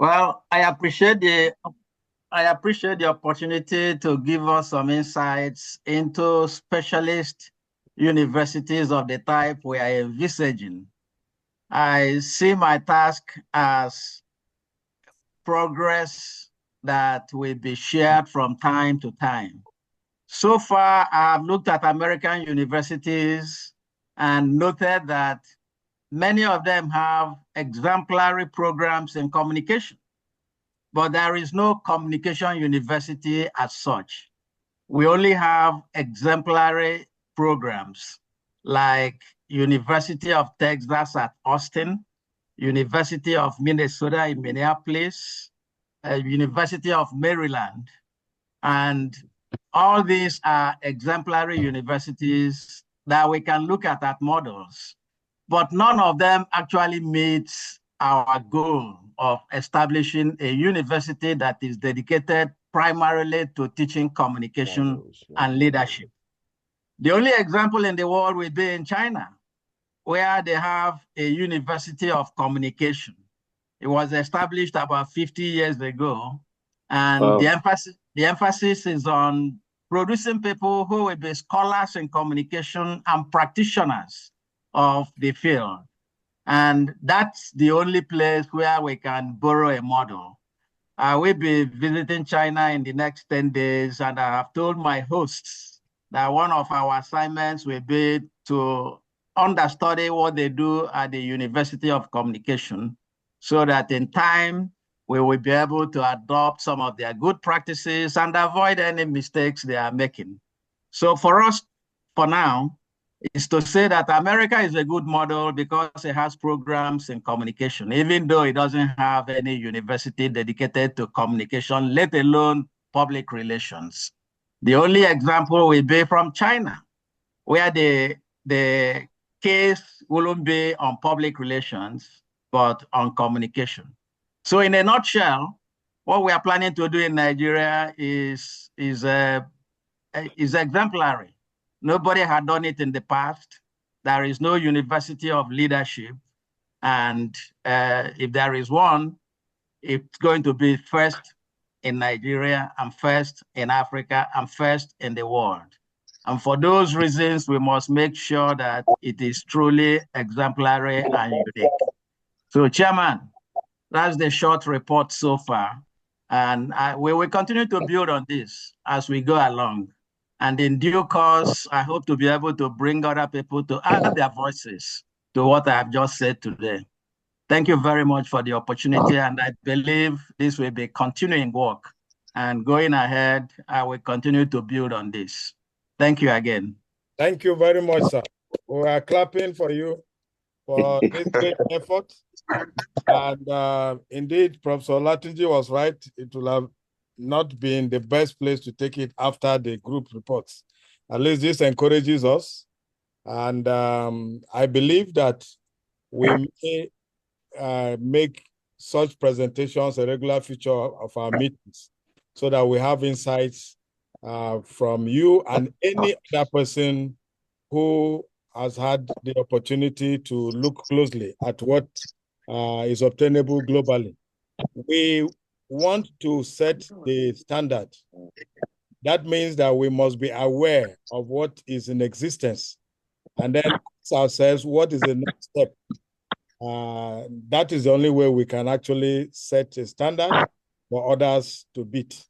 Well, I appreciate the opportunity to give us some insights into specialist universities of the type we are envisaging. I see my task as progress that will be shared from time to time. So far, I've looked at American universities and noted that many of them have exemplary programs in communication, but there is no communication university as such. We only have exemplary programs like University of Texas at Austin, University of Minnesota in Minneapolis, University of Maryland, and all these are exemplary universities that we can look at models, but none of them actually meets our goal of establishing a university that is dedicated primarily to teaching communication and leadership. The only example in the world will be in China, where they have a university of communication. It was established about 50 years ago, and the emphasis is on producing people who will be scholars in communication and practitioners of the field. And that's the only place where we can borrow a model. I will be visiting China in the next 10 days, and I have told my hosts that one of our assignments will be to understudy what they do at the University of Communication, so that in time, we will be able to adopt some of their good practices and avoid any mistakes they are making. So for us, for now, is to say that America is a good model because it has programs in communication, even though it doesn't have any university dedicated to communication, let alone public relations. The only example will be from China, where the case wouldn't be on public relations, but on communication. So in a nutshell, what we are planning to do in Nigeria is exemplary. Nobody had done it in the past. There is no university of leadership. And if there is one, it's going to be first in Nigeria and first in Africa and first in the world. And for those reasons, we must make sure that it is truly exemplary and unique. So, Chairman, that's the short report so far. And we will continue to build on this as we go along. And in due course, I hope to be able to bring other people to add their voices to what I have just said today. Thank you very much for the opportunity. And I believe this will be continuing work. And going ahead, I will continue to build on this. Thank you again. Thank you very much, sir. We are clapping for you for this great effort. And indeed, Professor Latunji was right. It will have not been the best place to take it after the group reports. At least this encourages us. And I believe that we may make such presentations a regular feature of our meetings so that we have insights from you and any other person who has had the opportunity to look closely at what is obtainable globally. We want to set the standard. That means that we must be aware of what is in existence and then ask ourselves, what is the next step? That is the only way we can actually set a standard for others to beat.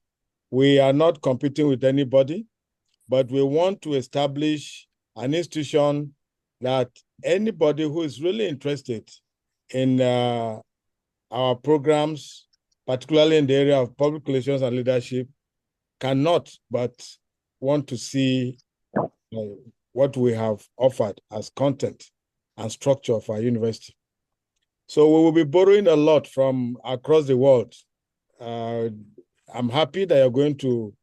We are not competing with anybody, but we want to establish an institution that anybody who is really interested in our programs, particularly in the area of public relations and leadership, cannot but want to see what we have offered as content and structure of our university. So we will be borrowing a lot from across the world. I'm happy that you're going to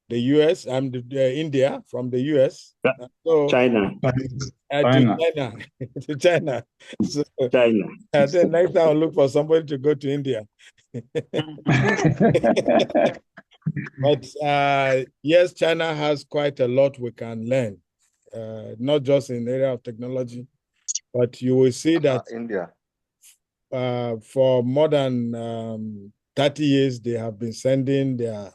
the US and India from the US. So, China. To China. So, China. And then next time I'll look for somebody to go to India. But yes, China has quite a lot we can learn, not just in the area of technology, but you will see that India. for more than 30 years, they have been sending their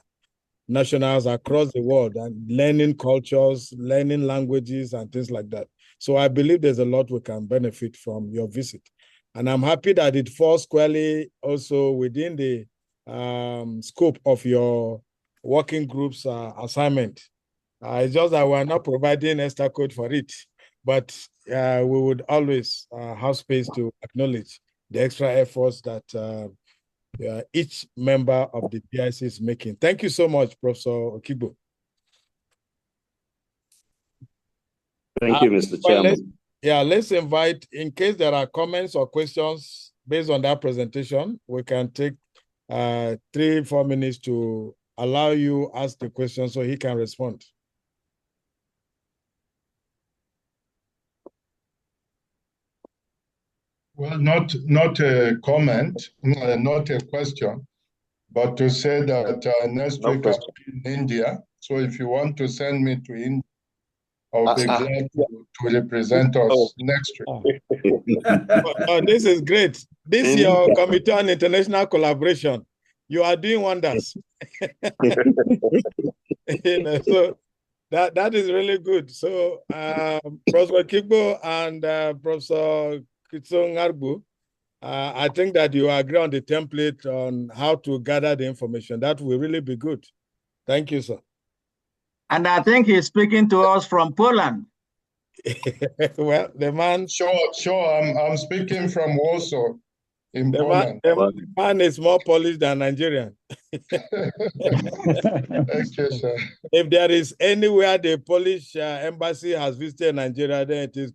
nationals across the world and learning cultures, learning languages, and things like that. So I believe there's a lot we can benefit from your visit. And I'm happy that it falls squarely also within the scope of your working group's assignment. It's just that we're not providing extra code for it, but we would always have space to acknowledge the extra efforts that each member of the PIC is making. Thank you so much, Professor Okigbo. Thank you, Mr. Chairman. Let's invite, in case there are comments or questions based on that presentation, we can take 3-4 minutes to allow you ask the question so he can respond. Well, not a comment, not a question, but to say that next week I'll be in India. So if you want to send me to India, I'll be glad to represent us next week. This is great. This is your Committee on International Collaboration. You are doing wonders. So that is really good. So Professor Kigbo and Professor Kitson-Arbu, I think that you agree on the template on how to gather the information. That will really be good. Thank you, sir. And I think he's speaking to us from Poland. Well, the man... Sure, I'm speaking from Warsaw in Poland. The man is more Polish than Nigerian. Okay, sir. If there is anywhere the Polish embassy has visited Nigeria, then it is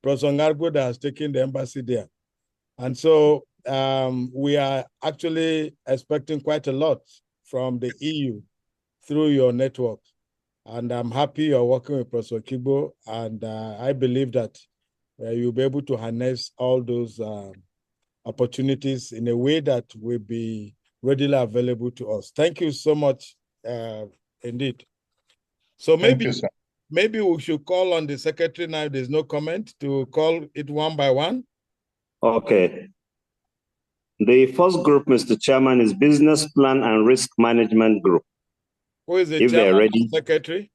Professor Ngargo that has taken the embassy there. And so we are actually expecting quite a lot from the EU through your network. And I'm happy you're working with Professor Kibo, and I believe that you'll be able to harness all those opportunities in a way that will be readily available to us. Thank you so much, indeed. So maybe we should call on the secretary now, if there's no comment, to call it one by one. Okay. The first group, Mr. Chairman, is Business Plan and Risk Management Group. Who is the chairman and secretary?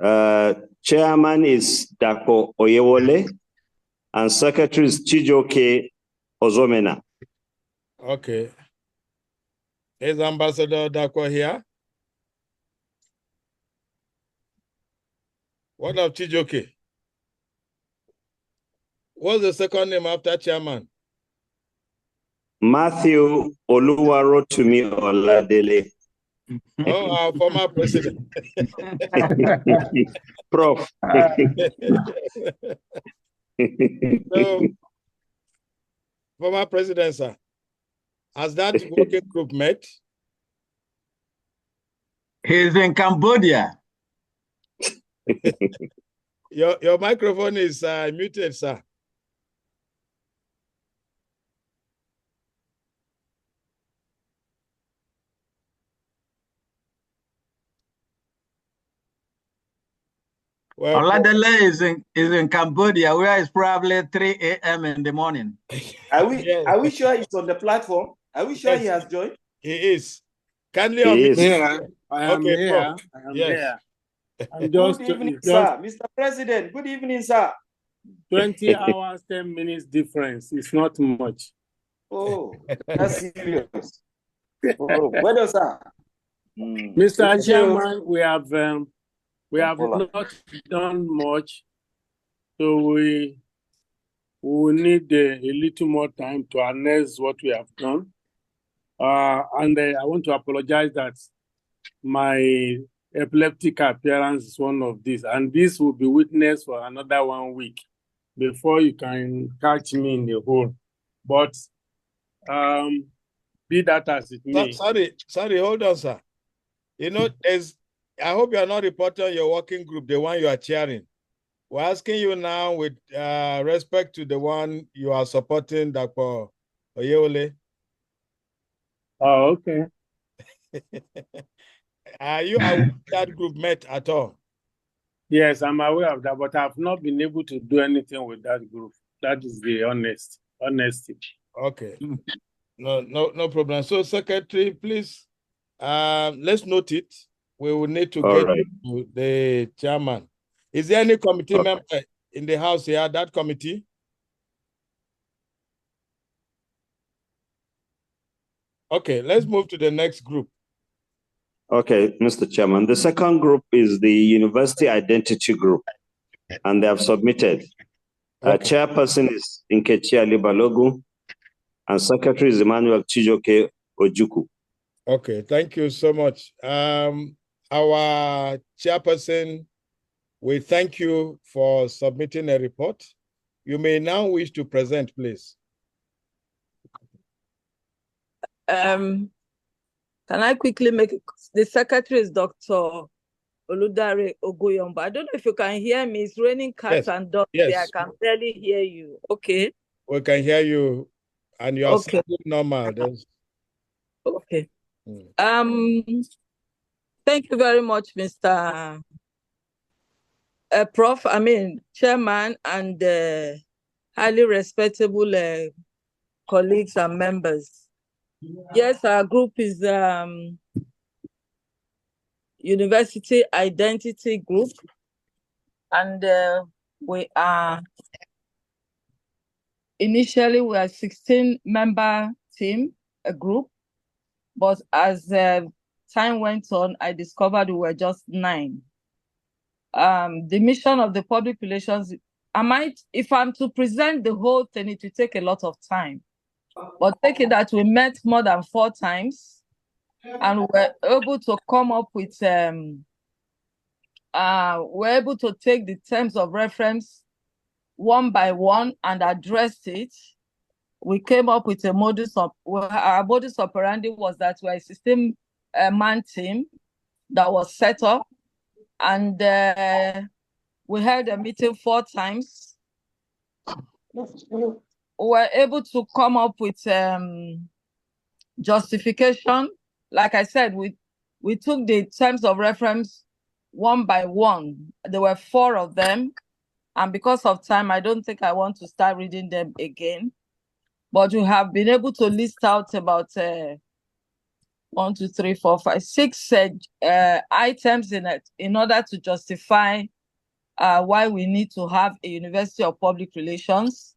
Chairman is Dako Oyewole, and secretary is Chijoke Ozomena. Okay. Is Ambassador Dako here? What of Chijoke? What's the second name after chairman? Matthew Oluwarotumi Oladele. Oh, our former president. Prof. So, former president, sir, has that working group met? He's in Cambodia. Your microphone is muted, sir. Well, Oladele is in Cambodia, where it's probably 3 a.m. in the morning. Are we sure he's on the platform? Are we sure he has joined? He is. Kindly he is. Yeah, I am okay, here. Prof. I am yes. here. Good evening, sir. Mr. President, good evening, sir. 20 hours, 10 minutes difference. It's not much. Oh, that's serious. Oh, well, sir. Mr. Chairman, we have not done much, so we will need a little more time to harness what we have done. And I want to apologize that my epileptic appearance is one of these, and this will be witnessed for another 1 week before you can catch me in the hole. But be that as it may. Sorry, hold on, sir. You know, I hope you are not reporting your working group, the one you are chairing. We're asking you now with respect to the one you are supporting, Dr. Oyewole. Oh, okay. Are you aware that group met at all? Yes, I'm aware of that, but I've not been able to do anything with that group. That is the honest. Honesty. Okay. No problem. So, Secretary, please, let's note it. We will need to get to the chairman. Is there any committee member in the house here, that committee? Okay, let's move to the next group. Okay, Mr. Chairman. The second group is the University Identity Group, and they have submitted. Chairperson is Nkechi Ali Balogun, and Secretary is Emmanuel Chijoke Ojuku. Okay, thank you so much. Our chairperson, we thank you for submitting a report. You may now wish to present, please. Can I quickly make it? The secretary is Dr. Oludare Ogoyomba. I don't know if you can hear me. It's raining cats and dogs here. I can barely hear you. Okay. We can hear you, and you are normal. Okay. Thank you very much, Mr. Prof. Chairman and highly respectable colleagues and members. Yes, our group is University Identity Group, and we are initially we are 16-member team, a group, but as time went on, I discovered we were just 9. The mission of the public relations, if I'm to present the whole thing, it will take a lot of time. But take it that we met more than 4 times, and we were able to come up with, we're able to take the terms of reference one by one and address it. We came up with a our modus operandi was that we're a 16-man team that was set up, and we held a meeting 4 times. We were able to come up with justification. Like I said, we took the terms of reference one by one. There were 4 of them. And because of time, I don't think I want to start reading them again. But we have been able to list out about 1, 2, 3, 4, 5, 6 items in it in order to justify why we need to have a University of Public Relations.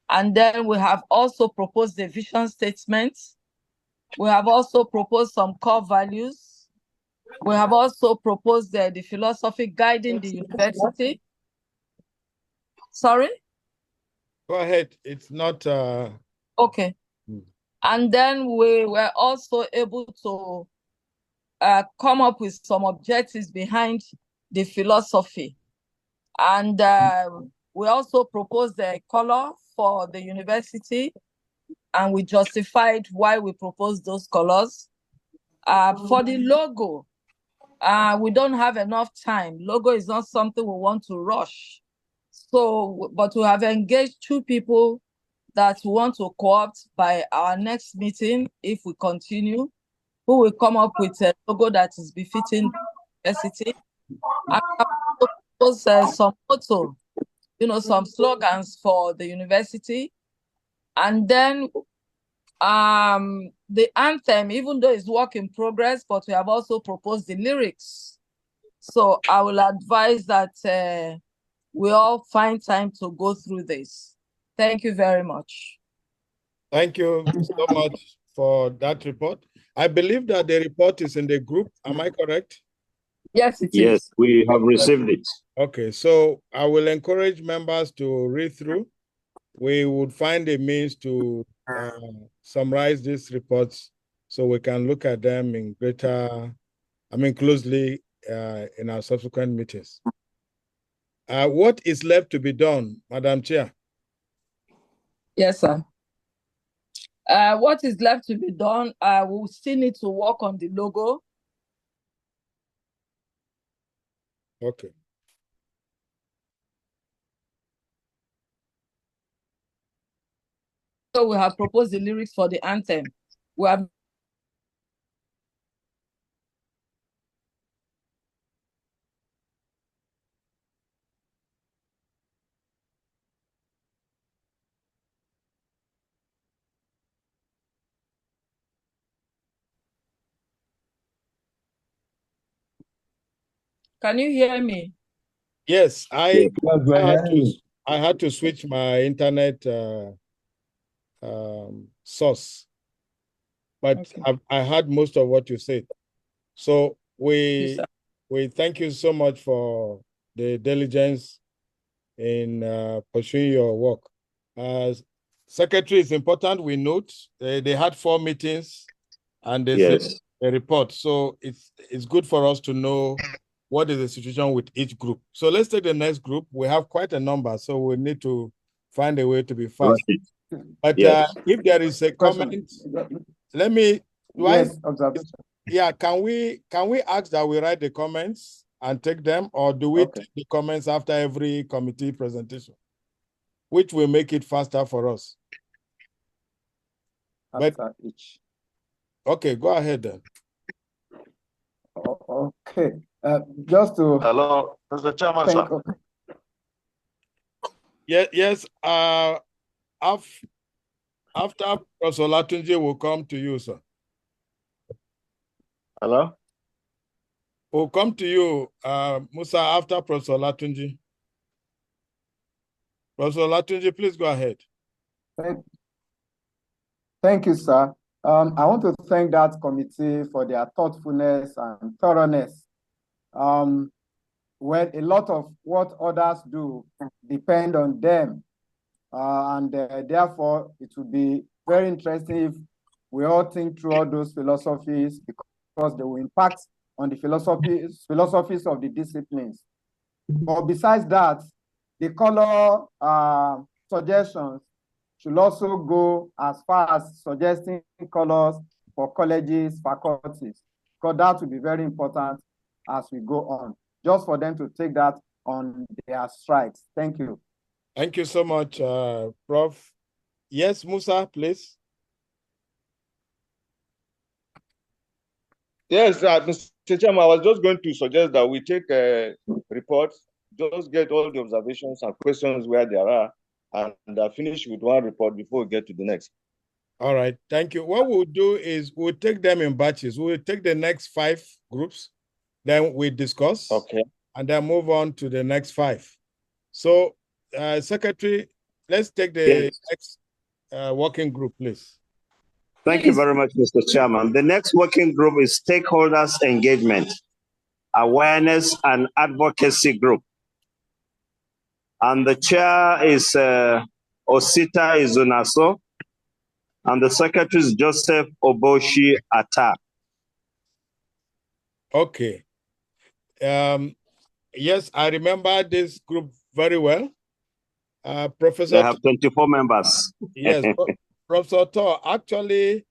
And then we have also proposed the vision statement. We have also proposed some core values. We have also proposed the philosophy guiding the university. Sorry? Go ahead. It's not... Okay. And then we were also able to come up with some objectives behind the philosophy. And we also proposed the color for the university, and we justified why we proposed those colors. For the logo, we don't have enough time. Logo is not something we want to rush. So, but we have engaged 2 people that we want to co-opt by our next meeting, if we continue, who will come up with a logo that is befitting the university. And propose some motto, some slogans for the university. And then the anthem, even though it's work in progress, but we have also proposed the lyrics. So I will advise that we all find time to go through this. Thank you very much. Thank you so much for that report. I believe that the report is in the group. Am I correct? Yes, it is. Yes, we have received it. Okay, so I will encourage members to read through. We would find a means to summarize these reports so we can look at them in closely in our subsequent meetings. What is left to be done, Madam Chair? Yes, sir. What is left to be done? We still need to work on the logo. Okay. So we have proposed the lyrics for the anthem. We have Can you hear me? Yes, I Yes, had to switch my internet source, but Okay. I heard most of what you said. So Yes, sir. we thank you so much for the diligence in pursuing your work. Secretary, is important. We note they had 4 meetings and they said Yes. a report. So it's good for us to know what is the situation with each group. So let's take the next group. We have quite a number, so we need to find a way to be fast. Right. But Yes. if there is a comment, let me. Yes, observation. Yeah, can we ask that we write the comments and take them, or do we take the comments after every committee presentation, which will make it faster for us? After each. Okay, go ahead then. Okay. Just to. Hello, Mr. Chairman, sir. Yes. After Professor Latunji will come to you, sir. Hello? We'll come to you, Musa, after Professor Latunji. Professor Latunji, please go ahead. Thank you, sir. I want to thank that committee for their thoughtfulness and thoroughness. When a lot of what others do depend on them, and therefore it will be very interesting if we all think through all those philosophies, because they will impact on the philosophies of the disciplines. But besides that, the color suggestions should also go as far as suggesting colors for colleges, faculties, because that will be very important as we go on, just for them to take that on their strides. Thank you. Thank you so much, Prof. Yes, Musa, please. Yes, Mr. Chairman, I was just going to suggest that we take reports, just get all the observations and questions where there are, and finish with one report before we get to the next. All right, thank you. What we'll do is we'll take them in batches. We'll take the next 5 groups, then we discuss, and then move on to the next 5. So, Secretary, let's take the next working group, please. Thank you very much, Mr. Chairman. The next working group is Stakeholders Engagement, Awareness and Advocacy Group. And the chair is Osita Izunaso, and the secretary is Joseph Oboshi Atta. Okay. Yes, I remember this group very well. Professor. They have 24 members. Yes, Professor Tor, actually,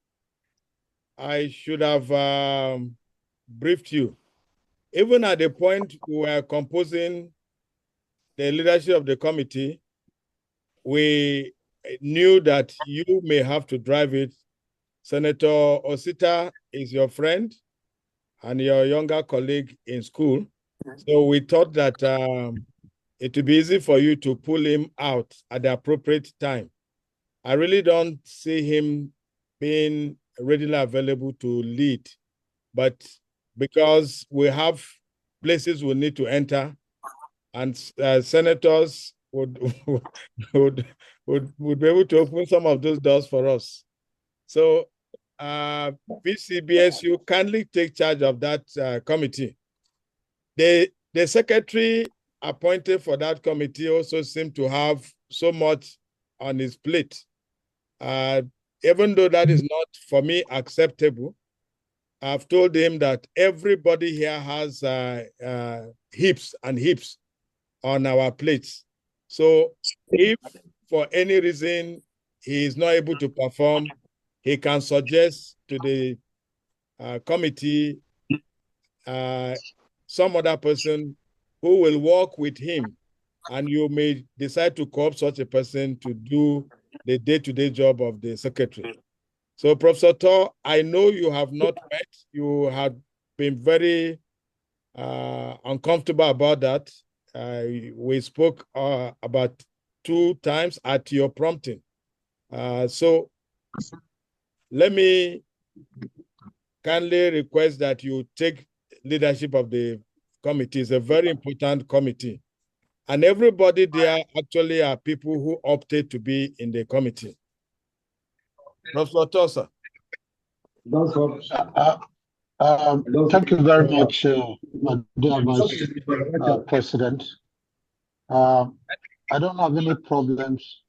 I should have briefed you. Even at the point we were composing the leadership of the committee, we knew that you may have to drive it. Senator Osita is your friend and your younger colleague in school. So we thought that it would be easy for you to pull him out at the appropriate time. I really don't see him being readily available to lead, but because we have places we need to enter, and senators would be able to open some of those doors for us. So, PCBSU kindly take charge of that committee. The secretary appointed for that committee also seemed to have so much on his plate. Even though that is not, for me, acceptable, I've told him that everybody here has heaps and heaps on our plates. So if for any reason he is not able to perform, he can suggest to the committee some other person who will work with him, and you may decide to co-opt such a person to do the day-to-day job of the secretary. So, Professor Tor, I know you have not met. You have been very uncomfortable about that. We spoke about 2 times at your prompting. So let me kindly request that you take leadership of the committee. It's a very important committee. And everybody there actually are people who opted to be in the committee. Professor Tosa. Thank you very much, my dear Vice President. I don't have any problems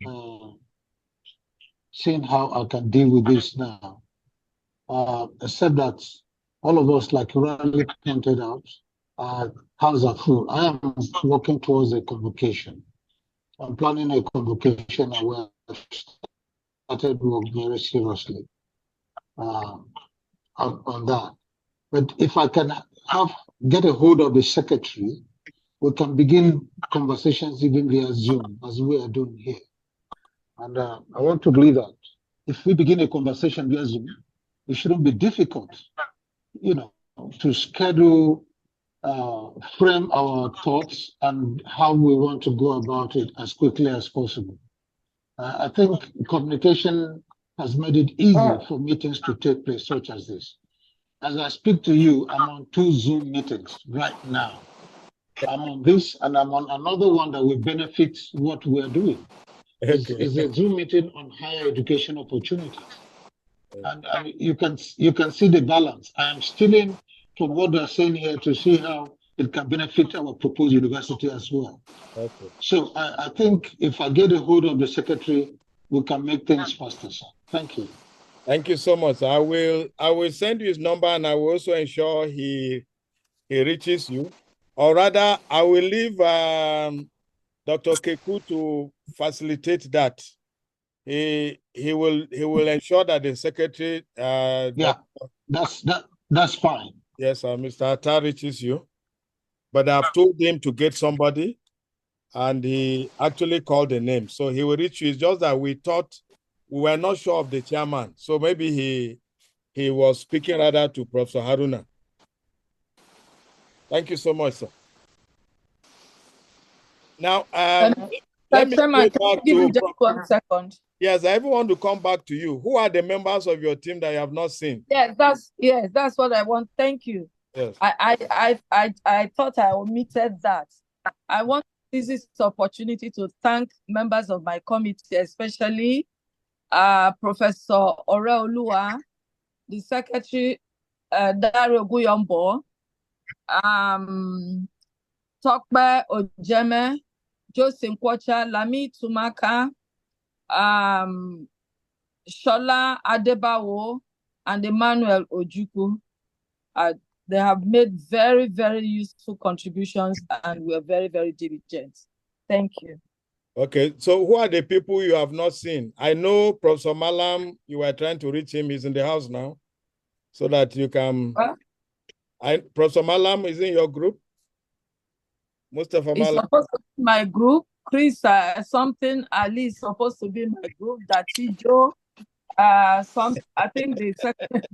seeing how I can deal with this now, except that all of us, like you rightly pointed out, hands are full. I am working towards a convocation. I'm planning a convocation and we have started work very seriously on that. But if I can get a hold of the secretary, we can begin conversations even via Zoom, as we are doing here. And I want to believe that if we begin a conversation via Zoom, it shouldn't be difficult, to schedule, frame our thoughts and how we want to go about it as quickly as possible. I think communication has made it easy for meetings to take place such as this. As I speak to you, I'm on 2 Zoom meetings right now. I'm on this and I'm on another one that will benefit what we're doing. It's a Zoom meeting on higher education opportunities. And you can see the balance. I am stealing from what they're saying here to see how it can benefit our proposed university as well. Okay. So I think if I get a hold of the secretary, we can make things faster, sir. Thank you. Thank you so much. I will send you his number and I will also ensure he reaches you. Or rather, I will leave Dr. Keku to facilitate that. He will ensure that the secretary that's fine. Yes, Mr. Atta reaches you. But I've told him to get somebody and he actually called the name. So he will reach you. It's just that we thought we were not sure of the chairman. So maybe he was speaking rather to Professor Haruna. Thank you so much, sir. Now, let me Chairman, go back give to me just 1 second. Yes, I even want to come back to you. Who are the members of your team that you have not seen? Yes, that's what I want. Thank you. Yes. I thought I omitted that. I want to use this opportunity to thank members of my committee, especially Professor Oreolua, the Secretary Dario Guyombo, Tokbe Ojeme, Jose Nkwocha, Lami Tumaka, Shola Adebawo, and Emmanuel Ojukwu. They have made very, very useful contributions and we're very, very diligent. Thank you. Okay, so who are the people you have not seen? I know Professor Malam, you were trying to reach him. He's in the house now, so that you can... Professor Malam is in your group? Mustafa Malam? He's supposed to be my group. Chris something, Ali is supposed to be my group. Datijo, I think the second,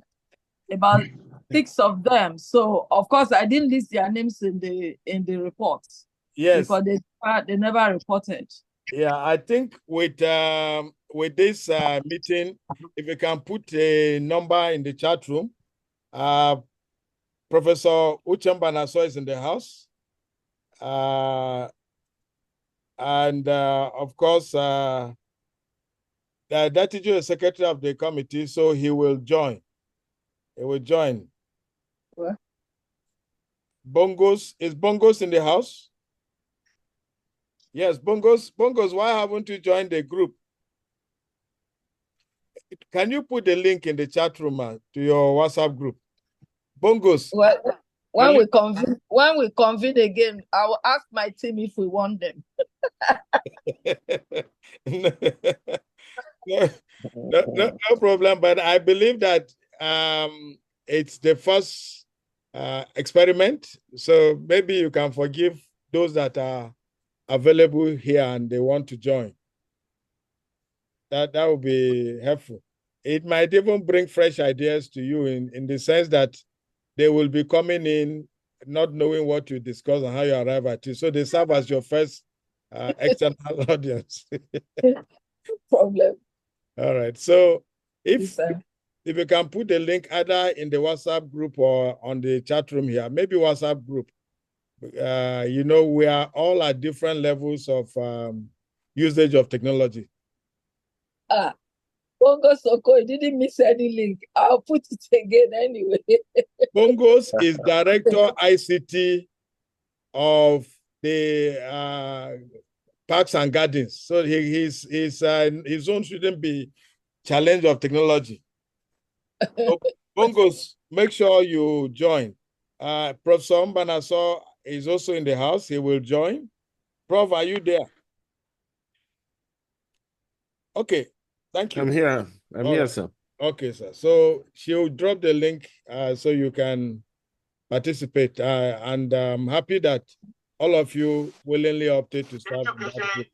about 6 of them. So of course I didn't list their names in the reports. Yes, because they never reported. Yeah, I think with this meeting, if you can put a number in the chat room, Professor Uchembanaso is in the house, and of course, Datijo is secretary of the committee, so he will join. He will join. What? Bongos, is Bongos in the house? Yes, Bongos, why haven't you joined the group? Can you put the link in the chat room to your WhatsApp group? Bongos. Well, when we convene again, I will ask my team if we want them. No problem, but I believe that it's the first experiment, so maybe you can forgive those that are available here and they want to join. That would be helpful. It might even bring fresh ideas to you in the sense that they will be coming in not knowing what you discuss and how you arrive at it. So they serve as your first external audience. Problem. All right. So if you can put the link either in the WhatsApp group or on the chat room here, maybe WhatsApp group, You know, we are all at different levels of usage of technology. Bongo Soko, he didn't miss any link. I'll put it again anyway. Bongos is Director ICT of the Parks and Gardens. So his own shouldn't be challenge of technology. So Bongos, make sure you join. Professor Mbanaso is also in the house. He will join. Prof, are you there? Okay, thank you. I'm here. I'm here, sir. Okay, sir. So she'll drop the link so you can participate. And I'm happy that all of you willingly opted to serve in that group.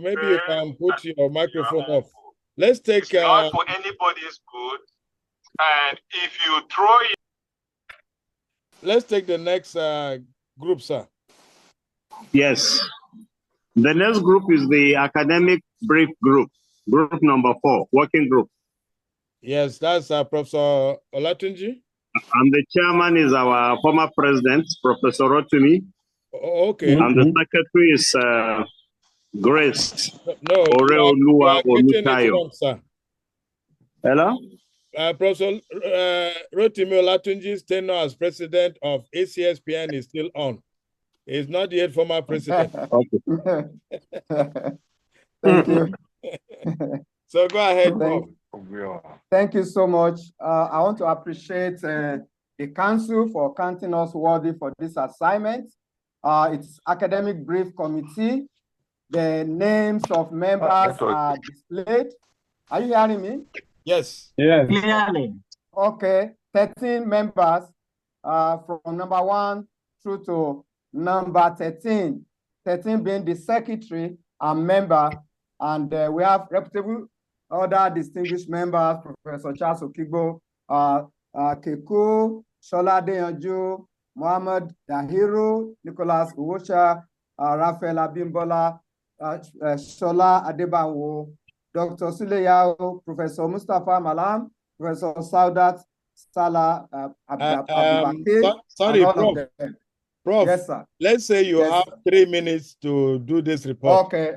Maybe you can put your microphone off. Let's take. Not for anybody's good. And if you throw it. Let's take the next group, sir. Yes. The next group is the academic brief group, group number 4, working group. Yes, that's Professor Olatunji. And the chairman is our former president, Professor Rotimi. Okay. And the secretary is Grace. No, Oreolua Onutayo. Sir. Hello? Professor Rotimi Olatunji's tenure as president of ACSPN is still on. He's not yet former president. Okay. Thank you. So go ahead, Bob. Thank you so much. I want to appreciate the council for counting us worthy for this assignment. It's Academic Brief Committee. The names of members are displayed. Are you hearing me? Yes. Yes. Clearly. Okay. 13 members from number 1 through to number 13. 13 being the secretary and member. And we have reputable other distinguished members, Professor Charles Okigbo, Keku, Shola Deyanju, Muhammad Dahiru, Nicholas Uwosha, Raphael Abimbola, Shola Adebawo, Dr. Suleyao, Professor Mustafa Malam, Professor Saudat Salah Abdubakir. Sorry, Prof. Prof, yes, sir. Let's say you have 3 minutes to do this report. Okay.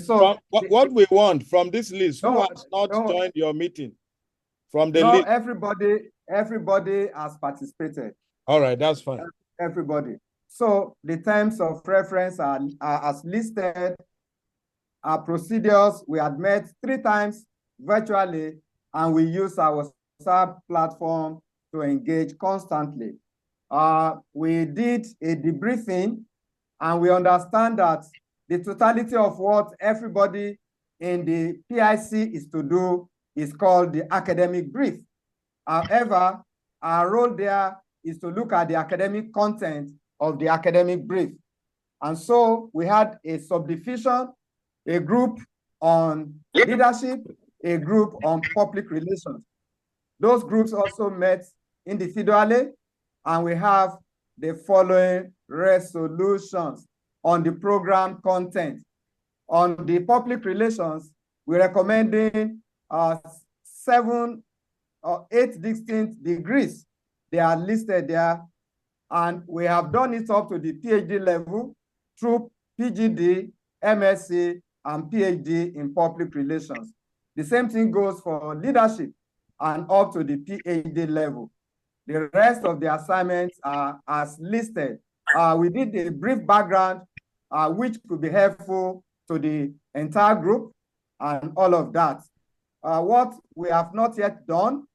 From what we want from this list, who has not joined your meeting? From the list. Everybody has participated. All right, that's fine. Everybody. So the terms of reference are as listed. Our procedures, we had met 3 times virtually, and we use our WhatsApp platform to engage constantly. We did a debriefing, and we understand that the totality of what everybody in the PIC is to do is called the academic brief. However, our role there is to look at the academic content of the academic brief. And so we had a subdivision, a group on leadership, a group on public relations. Those groups also met individually, and we have the following resolutions on the program content. On the public relations, we're recommending 7 or 8 distinct degrees. They are listed there, and we have done it up to the PhD level through PGD, MSc, and PhD in public relations. The same thing goes for leadership and up to the PhD level. The rest of the assignments are as listed. We did a brief background, which could be helpful to the entire group and all of that. What we have not yet done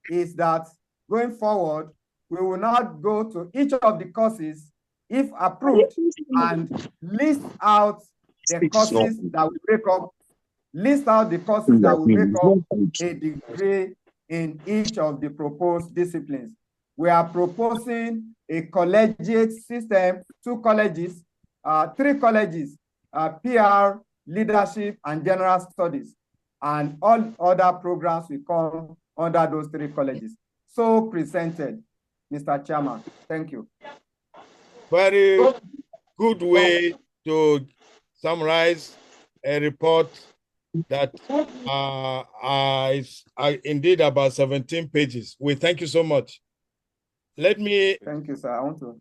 is that going forward, we will not go to each of the courses, if approved, and list out the courses that will make up, a degree in each of the proposed disciplines. We are proposing a collegiate system, 2 colleges, 3 colleges, PR, leadership, and general studies, and all other programs will come under those 3 colleges. So presented, Mr. Chairman. Thank you. Very good way to summarize a report that is indeed about 17 pages. We thank you so much. Let me Thank you, sir. I want to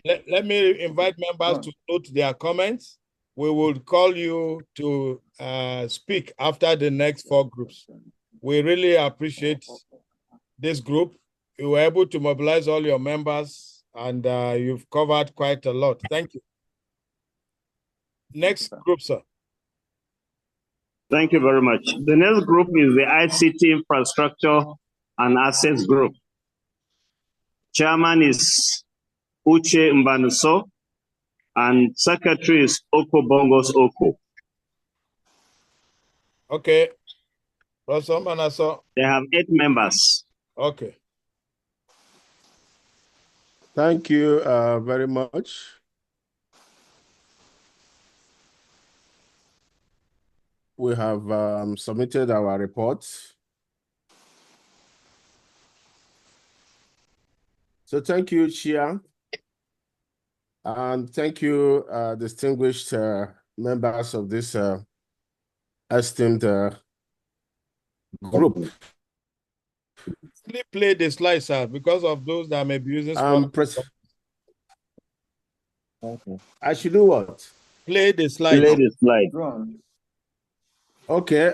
let me invite members to note their comments. We will call you to speak after the next 4 groups. We really appreciate this group. You were able to mobilize all your members, and you've covered quite a lot. Thank you. Next group, sir. Thank you very much. The next group is the ICT Infrastructure and Assets Group. Chairman is Uche Mbanuso, and Secretary is Oko Bongos Oko. Okay. Professor Manaso. They have 8 members. Okay. Thank you very much. We have submitted our report. So thank you, Chair. And thank you, distinguished members of this esteemed group. Please play the slide, sir, because of those that may be using Okay. I should do what? Play the slide. Play the slide. Okay.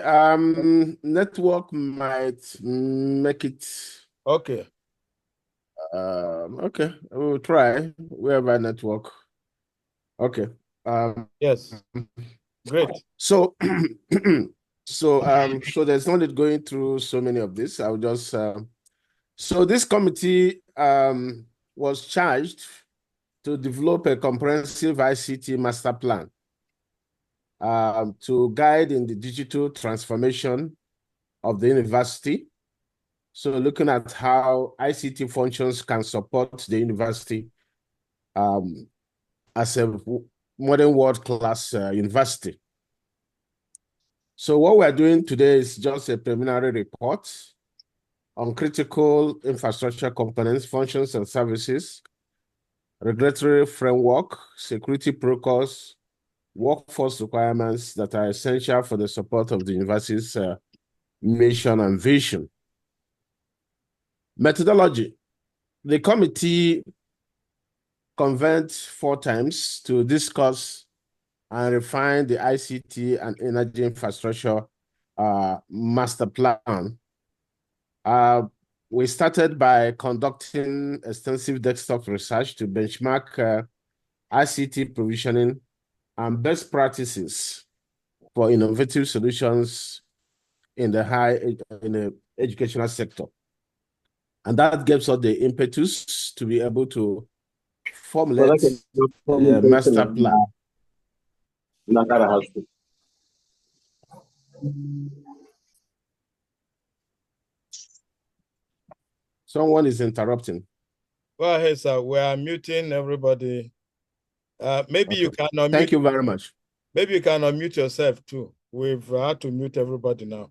Network might make it. Okay. Okay. We'll try. We have a network. Okay. Yes. Great. So, so there's no need going through so many of this. I'll just. So this committee was charged to develop a comprehensive ICT master plan to guide in the digital transformation of the university. So looking at how ICT functions can support the university as a modern world-class university. So what we're doing today is just a preliminary report on critical infrastructure components, functions, and services, regulatory framework, security protocols, workforce requirements that are essential for the support of the university's mission and vision. Methodology. The committee convened 4 times to discuss and refine the ICT and energy infrastructure master plan. We started by conducting extensive desktop research to benchmark ICT provisioning and best practices for innovative solutions in the educational sector. And that gives us the impetus to be able to formulate a master plan. Someone is interrupting. Go ahead, sir. We are muting everybody. Maybe you can unmute. Thank you very much. Maybe you can unmute yourself too. We've had to mute everybody now.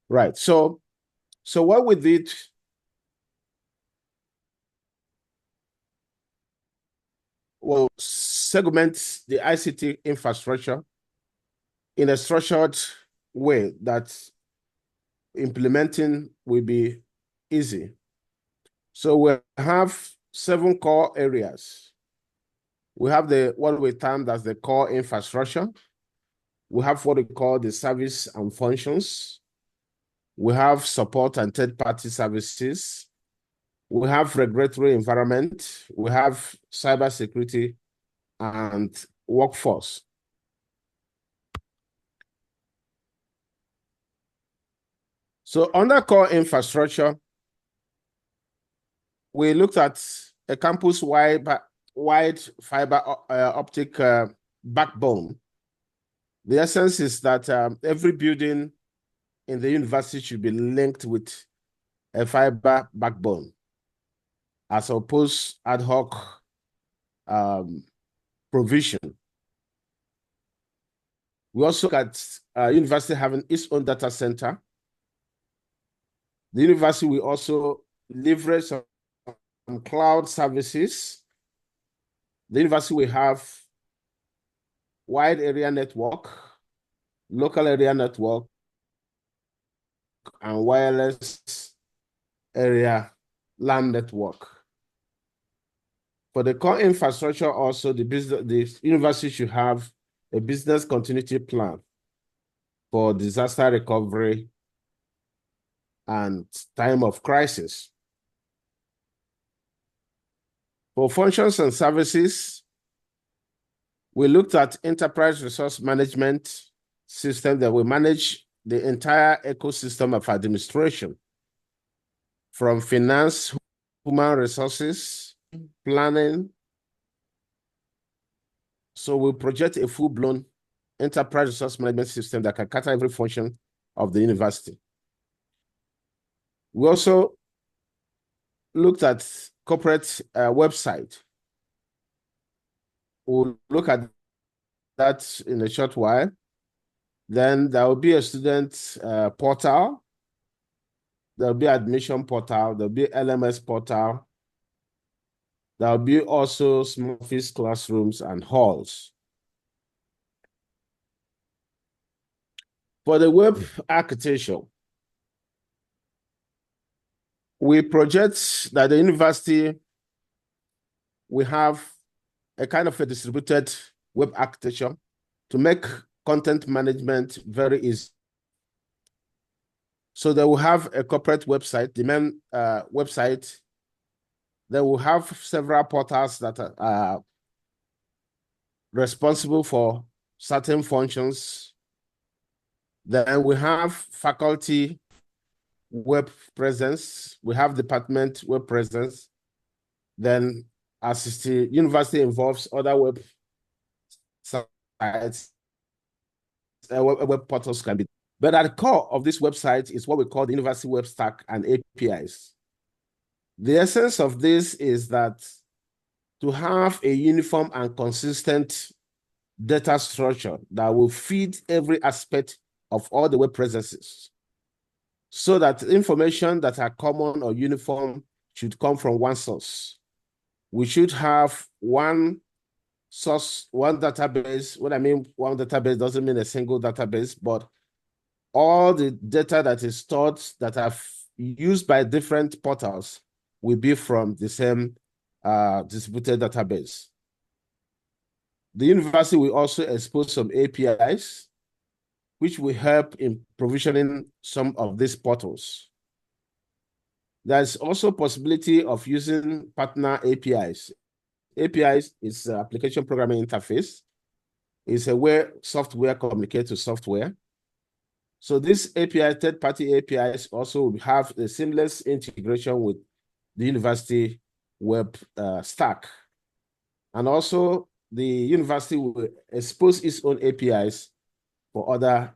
Right. So what we did, well, segment the ICT infrastructure in a structured way that implementing will be easy. So we have 7 core areas. We have what we term as the core infrastructure. We have what we call the service and functions. We have support and third-party services. We have regulatory environment. We have cybersecurity and workforce. So under core infrastructure, we looked at a campus-wide fiber optic backbone. The essence is that every building in the university should be linked with a fiber backbone, as opposed ad hoc provision. We also got university having its own data center. The university will also leverage some cloud services. The university will have wide area network local area network, and wireless area LAN network. For the core infrastructure, also the university should have a business continuity plan for disaster recovery and time of crisis. For functions and services, we looked at enterprise resource management system that will manage the entire ecosystem of administration, from finance, human resources, planning. So we project a full-blown enterprise resource management system that can cater every function of the university. We also looked at corporate website. We'll look at that in a short while. Then there will be a student portal. There'll be admission portal. There'll be LMS portal. There'll be also small office classrooms and halls. For the web architecture, we project that the university will have a kind of a distributed web architecture to make content management very easy. So they will have a corporate website, the main website. They will have several portals that are responsible for certain functions. Then we have faculty web presence. We have department web presence. Then as the university involves other web sites, web portals can be. But at the core of this website is what we call the university web stack and APIs. The essence of this is that to have a uniform and consistent data structure that will feed every aspect of all the web presences, so that information that are common or uniform should come from one source. We should have one source, one database. What I mean, one database doesn't mean a single database, but all the data that is stored that are used by different portals will be from the same distributed database. The university will also expose some APIs, which will help in provisioning some of these portals. There's also possibility of using partner APIs. APIs is application programming interface. It's a way software communicates to software. So this API, third-party APIs, also will have a seamless integration with the university web stack. And also the university will expose its own APIs for other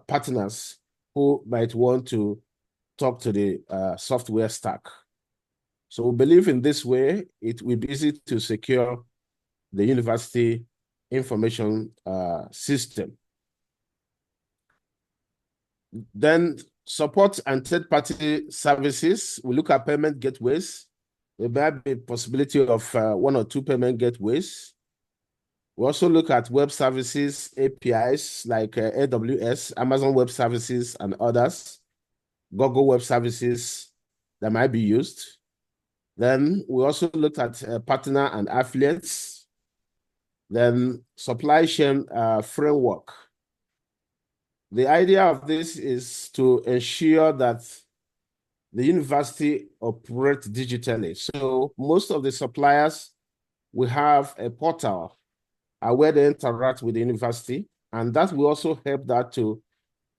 partners who might want to talk to the software stack. So we believe in this way, it will be easy to secure the university information system. Then support and third-party services. We look at payment gateways. There might be a possibility of one or two payment gateways. We also look at web services, APIs like AWS, Amazon Web Services, and others, Google Web Services that might be used. Then we also looked at partner and affiliates. Then supply chain framework. The idea of this is to ensure that the university operates digitally. So most of the suppliers will have a portal where they interact with the university, and that will also help that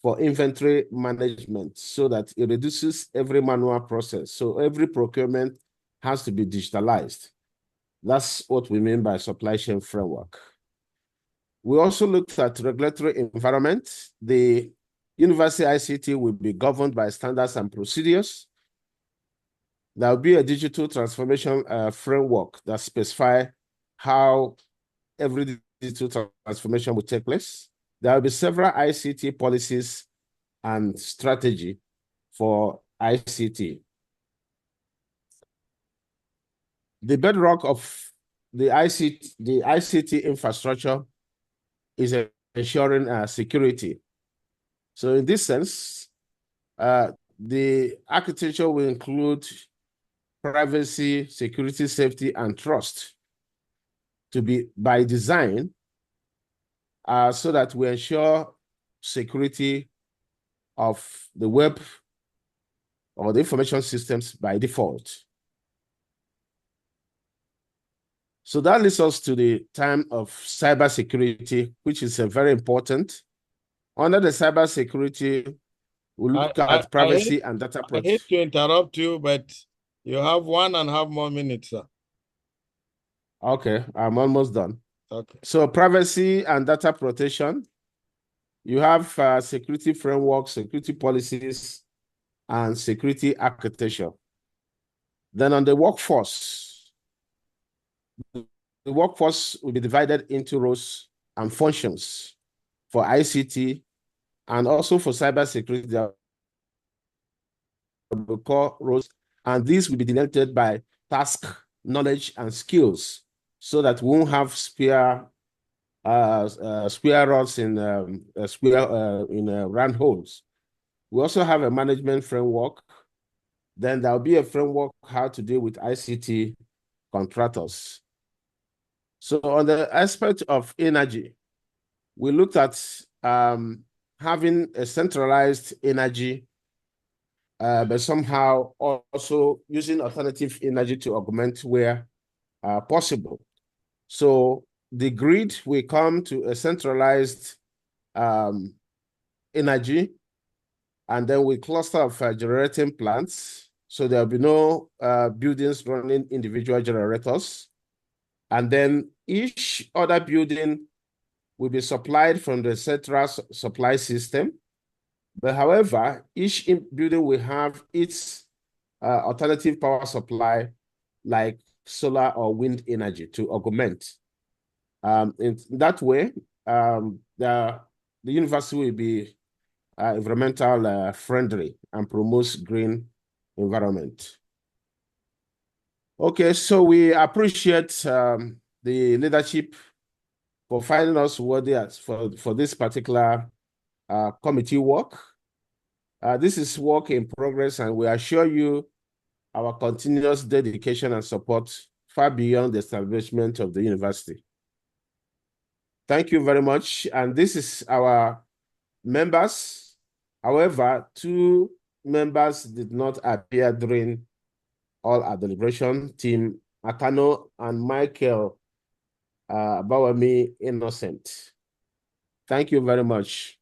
for inventory management so that it reduces every manual process. So every procurement has to be digitalized. That's what we mean by supply chain framework. We also looked at regulatory environment. The university ICT will be governed by standards and procedures. There will be a digital transformation framework that specifies how every digital transformation will take place. There will be several ICT policies and strategy for ICT. The bedrock of the ICT infrastructure is a ensuring security. So in this sense, the architecture will include privacy, security, safety, and trust to be by design so that we ensure security of the web or the information systems by default. So that leads us to the time of cybersecurity, which is very important. Under the cybersecurity, we look at privacy and data protection. I hate to interrupt you, but you have 1.5 more minutes, sir. Okay, I'm almost done. Okay. So privacy and data protection, you have security framework, security policies, and security architecture. Then on the workforce will be divided into roles and functions for ICT and also for cybersecurity. There will call roles, and these will be denoted by task, knowledge, and skills, so that we won't have spare rods in round holes. We also have a management framework. Then there'll be a framework how to deal with ICT contractors. So on the aspect of energy, we looked at having a centralized energy, but somehow also using alternative energy to augment where possible. So the grid will come to a centralized energy, and then we cluster of generating plants. So there'll be no buildings running individual generators. And then each other building will be supplied from the central supply system. But however, each building will have its alternative power supply, like solar or wind energy, to augment. In that way, the university will be environmental friendly and promotes green environment. Okay, so we appreciate the leadership for finding us worthy for this particular committee work. This is work in progress, and we assure you our continuous dedication and support far beyond the establishment of the university. Thank you very much. And this is our members. However, 2 members did not appear during all our deliberation: Team Akano and Michael Bawami Innocent. Thank you very much.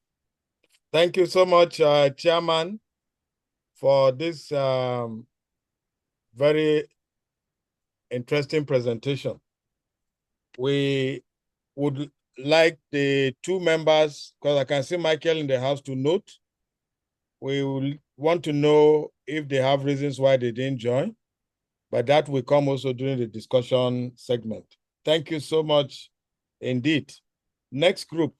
Thank you so much, Chairman, for this very interesting presentation. We would like the 2 members, because I can see Michael in the house, to note. We will want to know if they have reasons why they didn't join, but that will come also during the discussion segment. Thank you so much indeed. Next group.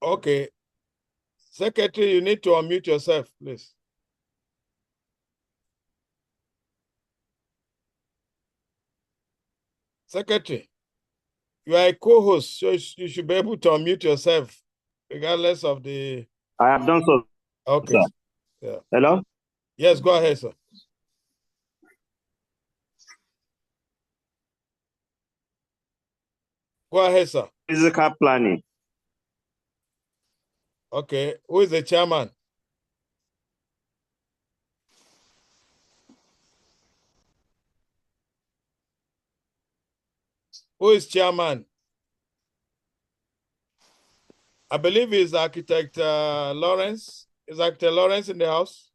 Okay. Secretary, you need to unmute yourself, please. Secretary, you are a co-host, so you should be able to unmute yourself, regardless of the... I have done so. Okay. Sir. Yeah. Hello? Yes, go ahead, sir. Go ahead, sir. Physical planning. Okay. Who is the chairman? Who is chairman? I believe it's Architect Lawrence. Is Architect Lawrence in the house?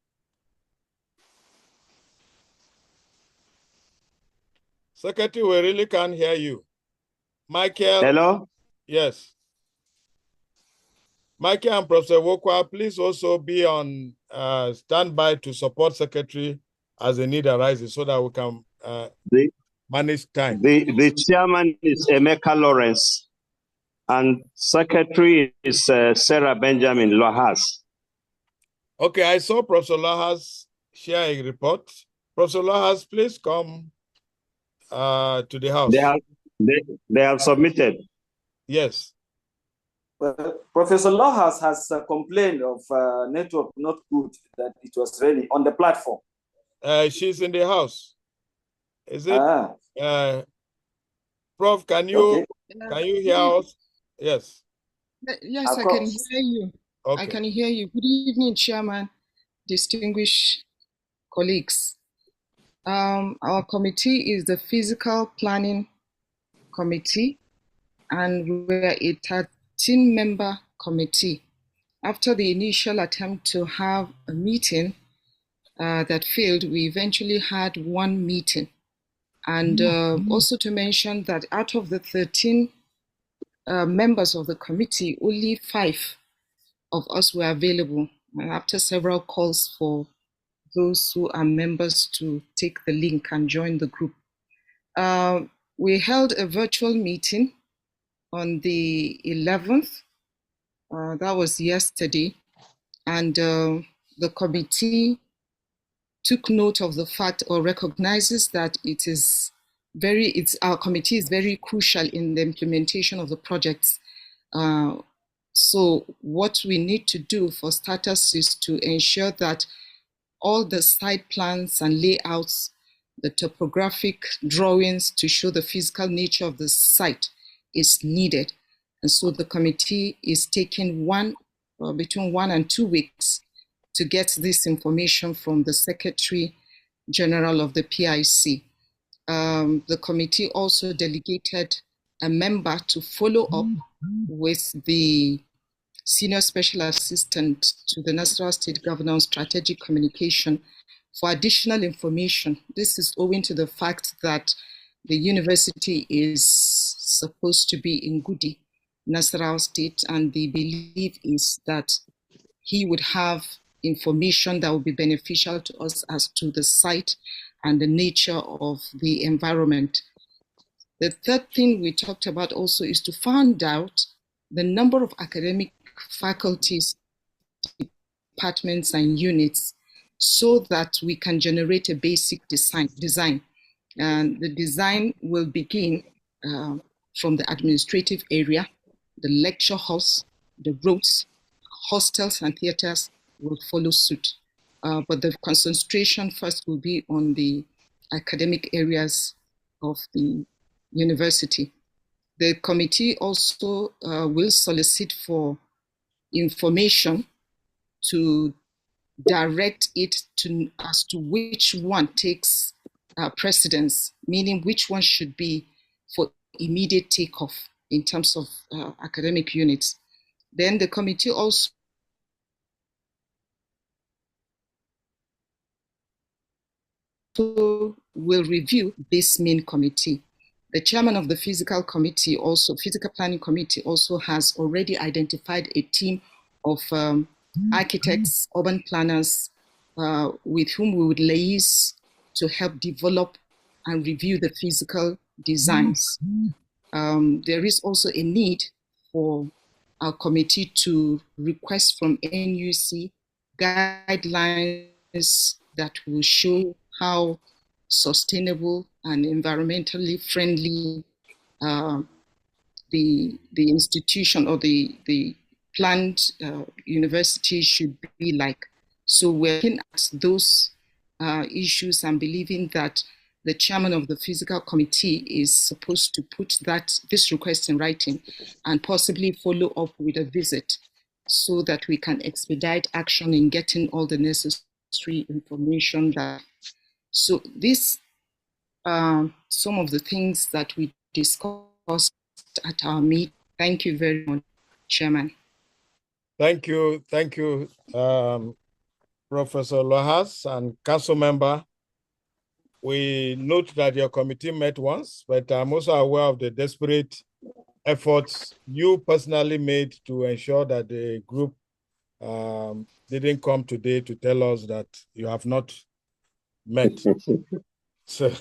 Secretary, we really can't hear you. Michael? Hello? Yes. Michael and Professor Wokwa, please also be on standby to support Secretary as the need arises so that we can manage time. The chairman is Emeka Lawrence, and secretary is Sarah Benjamin Lohas. Okay, I saw Professor Lohas share a report. Professor Lohas, please come to the house. They have submitted. Yes. Professor Lohas has complained of network not good, that it was ready on the platform. She's in the house. Is it? Prof, can you hear us? Yes. Yes, I can hear you. Okay. I can hear you. Good evening, Chairman, distinguished colleagues. Our committee is the Physical Planning Committee, and we're a 13-member committee. After the initial attempt to have a meeting that failed, we eventually had one meeting. And also to mention that out of the 13 members of the committee, only 5 of us were available after several calls for those who are members to take the link and join the group. We held a virtual meeting on the 11th, that was yesterday, and the committee took note of the fact or recognizes that our committee is very crucial in the implementation of the projects. So what we need to do for starters is to ensure that all the site plans and layouts, the topographic drawings to show the physical nature of the site is needed. And so the committee is taking between 1 and 2 weeks to get this information from the Secretary General of the PIC. The committee also delegated a member to follow up with the Senior Special Assistant to the National State Governor on Strategic Communication for additional information. This is owing to the fact that the university is supposed to be in Gudi, Nasarawa State, and the belief is that he would have information that would be beneficial to us as to the site and the nature of the environment. The third thing we talked about also is to find out the number of academic faculties, departments, and units so that we can generate a basic design. And the design will begin from the administrative area, the lecture halls, the roads, hostels and theaters will follow suit. But the concentration first will be on the academic areas of the university. The committee also will solicit for information to direct it as to which one takes precedence, meaning which one should be for immediate takeoff in terms of academic units. Then the committee also will review this main committee. The chairman of the physical planning committee also has already identified a team of architects, urban planners, with whom we would liaise to help develop and review the physical designs. There is also a need for our committee to request from NUC guidelines that will show how sustainable and environmentally friendly the institution or the planned university should be like. So we're looking at those issues and believing that the chairman of the physical committee is supposed to put this request in writing and possibly follow up with a visit so that we can expedite action in getting all the necessary information. So these are some of the things that we discussed at our meeting. Thank you very much, Chairman. Thank you, Professor Lohas and Council Member. We note that your committee met once, but I'm also aware of the desperate efforts you personally made to ensure that the group didn't come today to tell us that you have not met. So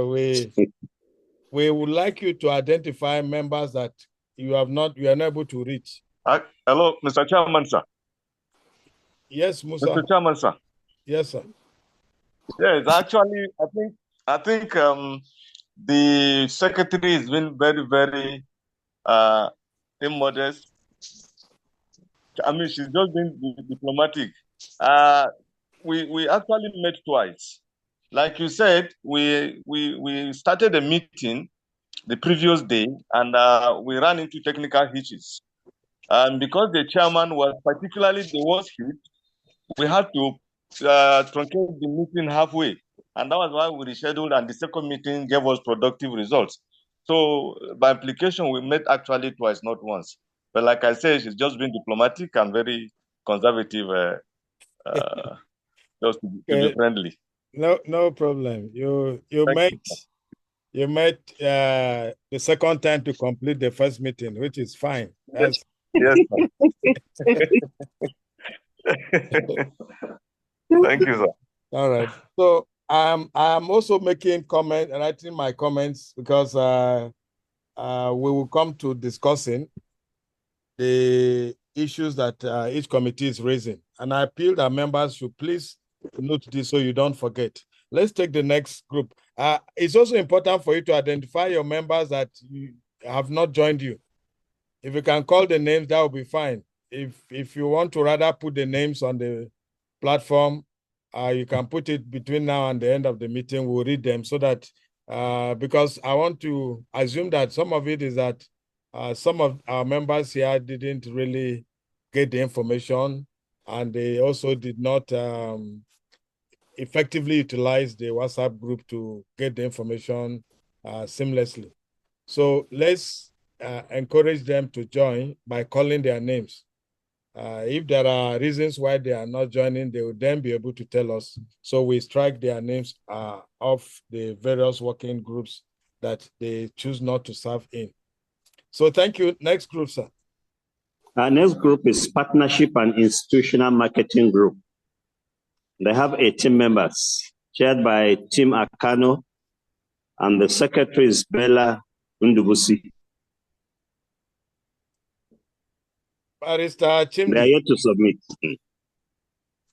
we would like you to identify members that you are not able to reach. Hello, Mr. Chairman, sir. Yes, Musa. Mr. Chairman, sir. Yes, sir. Yes, actually, I think The secretary has been very, very immodest. I mean, she's just been diplomatic. We actually met twice. Like you said, we started a meeting the previous day, and we ran into technical hitches. And because the chairman was particularly the worst hit, we had to truncate the meeting halfway. And that was why we rescheduled, and the second meeting gave us productive results. So by implication, we met actually twice, not once. But like I said, she's just been diplomatic and very conservative, just to be friendly. No problem. You met the second time to complete the first meeting, which is fine. Yes. Thank you, sir. All right. So I'm also writing my comments because we will come to discussing the issues that each committee is raising. And I appeal that members should please note this so you don't forget. Let's take the next group. It's also important for you to identify your members that have not joined you. If you can call the names, that will be fine. If you want to rather put the names on the platform, you can put it between now and the end of the meeting. We'll read them so that, because I want to assume that some of it is that some of our members here didn't really get the information, and they also did not effectively utilize the WhatsApp group to get the information seamlessly. So let's encourage them to join by calling their names. If there are reasons why they are not joining, they will then be able to tell us. So we strike their names off the various working groups that they choose not to serve in. So thank you. Next group, sir. Our next group is Partnership and Institutional Marketing Group. They have 18 members, chaired by Tim Akano, and the secretary is Bella Undubusi. Barrister Chimdi. They are yet to submit.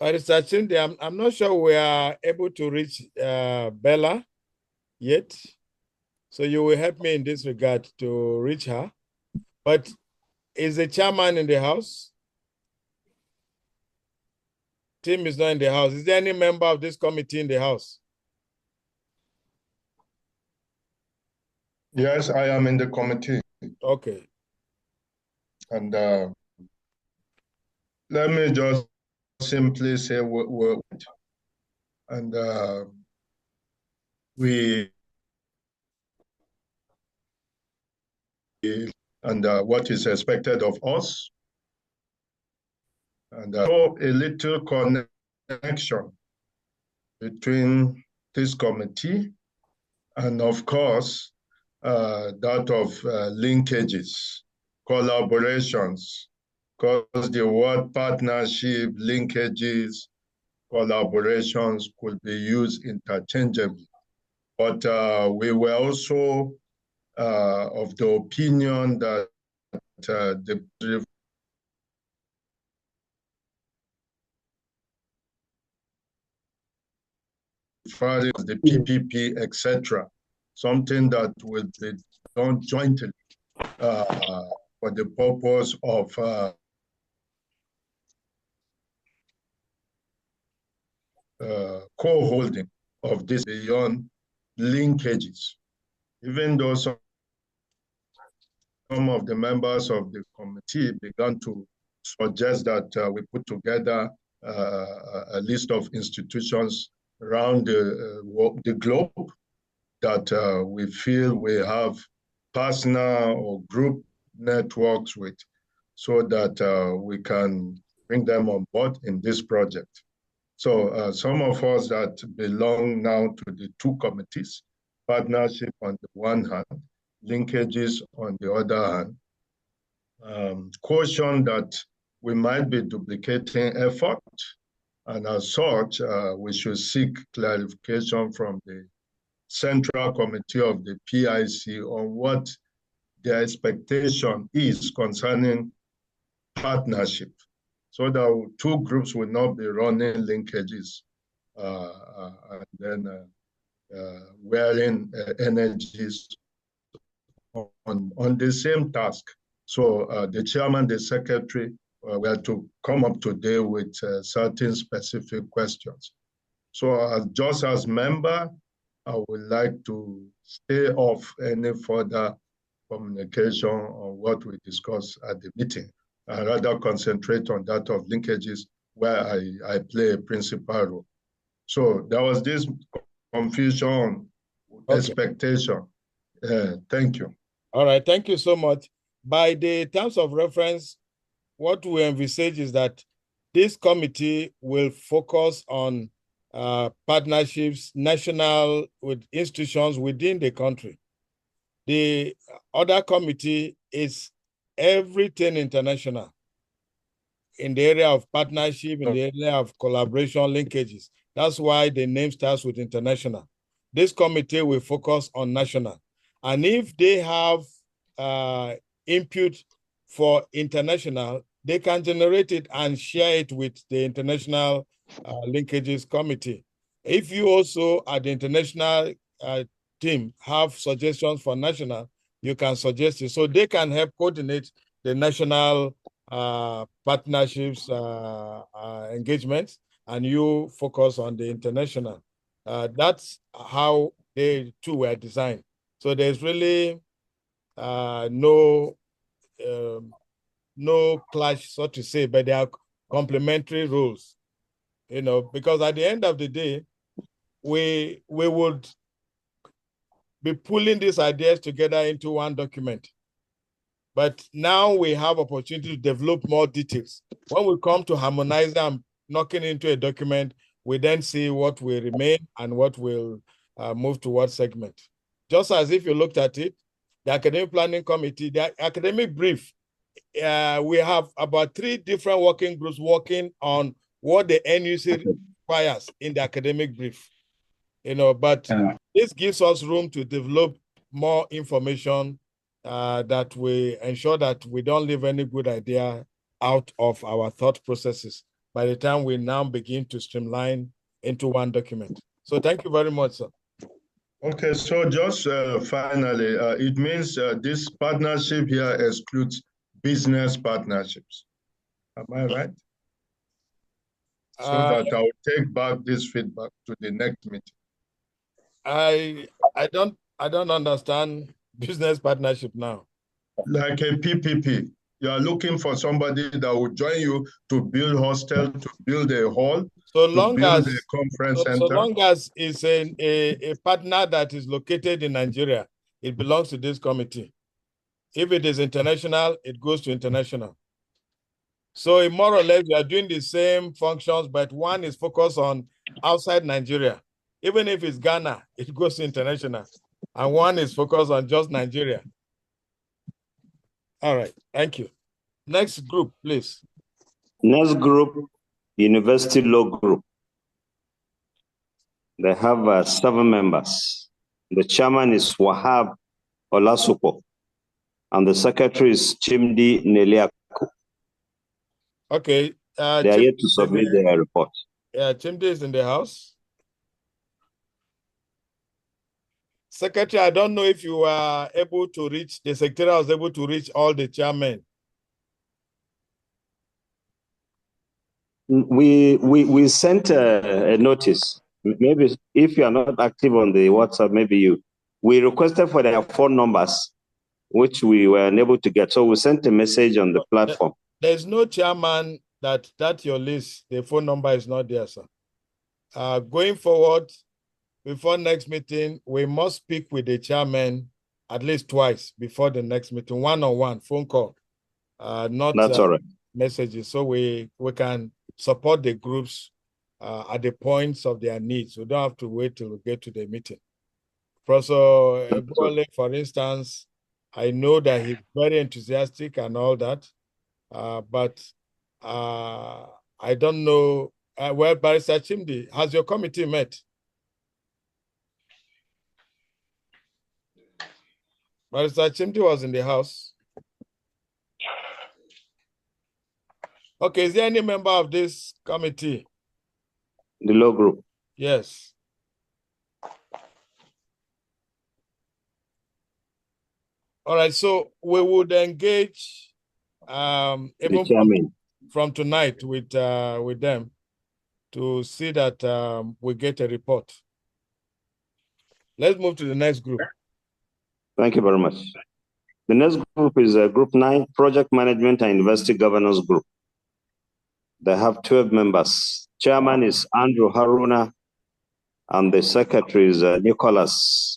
Barrister Chimdi, I'm not sure we are able to reach Bella yet. So you will help me in this regard to reach her. But is the chairman in the house? Tim is not in the house. Is there any member of this committee in the house? Yes, I am in the committee. Okay. And let me just simply say what and what is expected of us, and a little connection between this committee and, of course, that of linkages, collaborations, because the word partnership, linkages, collaborations could be used interchangeably. But we were also of the opinion that the PPP, etc., something that will be done jointly for the purpose of co-holding of this beyond linkages. Even though some of the members of the committee began to suggest that we put together a list of institutions around the globe that we feel we have personal or group networks with, so that we can bring them on board in this project. So some of us that belong now to the two committees, partnership on the one hand, linkages on the other hand, caution that we might be duplicating effort, and as such, we should seek clarification from the Central Committee of the PIC on what their expectation is concerning partnership, so that two groups will not be running linkages and then wearing energies on the same task. So the chairman, the secretary were to come up today with certain specific questions. So just as member, I would like to stay off any further communication on what we discussed at the meeting, and rather concentrate on that of linkages where I play a principal role. So there was this confusion, expectation. Thank you. All right, thank you so much. By the terms of reference, what we envisage is that this committee will focus on partnerships, national with institutions within the country. The other committee is everything international in the area of partnership, in the area of collaboration linkages. That's why the name starts with international. This committee will focus on national. And if they have input for international, they can generate it and share it with the international linkages committee. If you also at the international team have suggestions for national, you can suggest it. So they can help coordinate the national partnerships engagements, and you focus on the international. That's how they two were designed. So there's really no clash, so to say, but they are complementary roles, you know, because at the end of the day, we would be pulling these ideas together into one document. But now we have opportunity to develop more details. When we come to harmonize them, knocking into a document, we then see what will remain and what will move to what segment. Just as if you looked at it, the academic planning committee, the academic brief, we have about 3 different working groups working on what the NUC requires in the academic brief. You know, but this gives us room to develop more information that we ensure that we don't leave any good idea out of our thought processes by the time we now begin to streamline into one document. So thank you very much, sir. Okay, so just finally, it means this partnership here excludes business partnerships. Am I right? So that I'll take back this feedback to the next meeting. I don't understand business partnership now. Like a PPP, you are looking for somebody that will join you to build hostel, to build a hall, so long as a conference center. So long as it's a partner that is located in Nigeria, it belongs to this committee. If it is international, it goes to international. So more or less, we are doing the same functions, but one is focused on outside Nigeria. Even if it's Ghana, it goes to international. And one is focused on just Nigeria. All right, thank you. Next group, please. Next group, University Law Group. They have 7 members. The chairman is Wahab Olasupo, and the secretary is Chimdi Neliaku. Okay. They are yet to submit their report. Yeah, Chimdi is in the house. Secretary, I don't know if you were able to reach, the secretary was able to reach all the chairmen. We sent a notice. Maybe if you are not active on the WhatsApp, we requested for their phone numbers, which we were unable to get. So we sent a message on the platform. There's no chairman that your list, the phone number is not there, sir. Going forward, before next meeting, we must speak with the chairman at least twice before the next meeting, one-on-one, phone call, not That's all right. messages. So we can support the groups at the points of their needs. We don't have to wait till we get to the meeting. Professor Ebole, for instance, I know that he's very enthusiastic and all that, but I don't know. Well, Barrister Chimdi, has your committee met? Barrister Chimdi was in the house. Okay, is there any member of this committee? The law group. Yes. All right, so we would engage even from tonight with them to see that we get a report. Let's move to the next group. Thank you very much. The next group is Group 9, Project Management and University Governance Group. They have 12 members. Chairman is Andrew Haruna, and the secretary is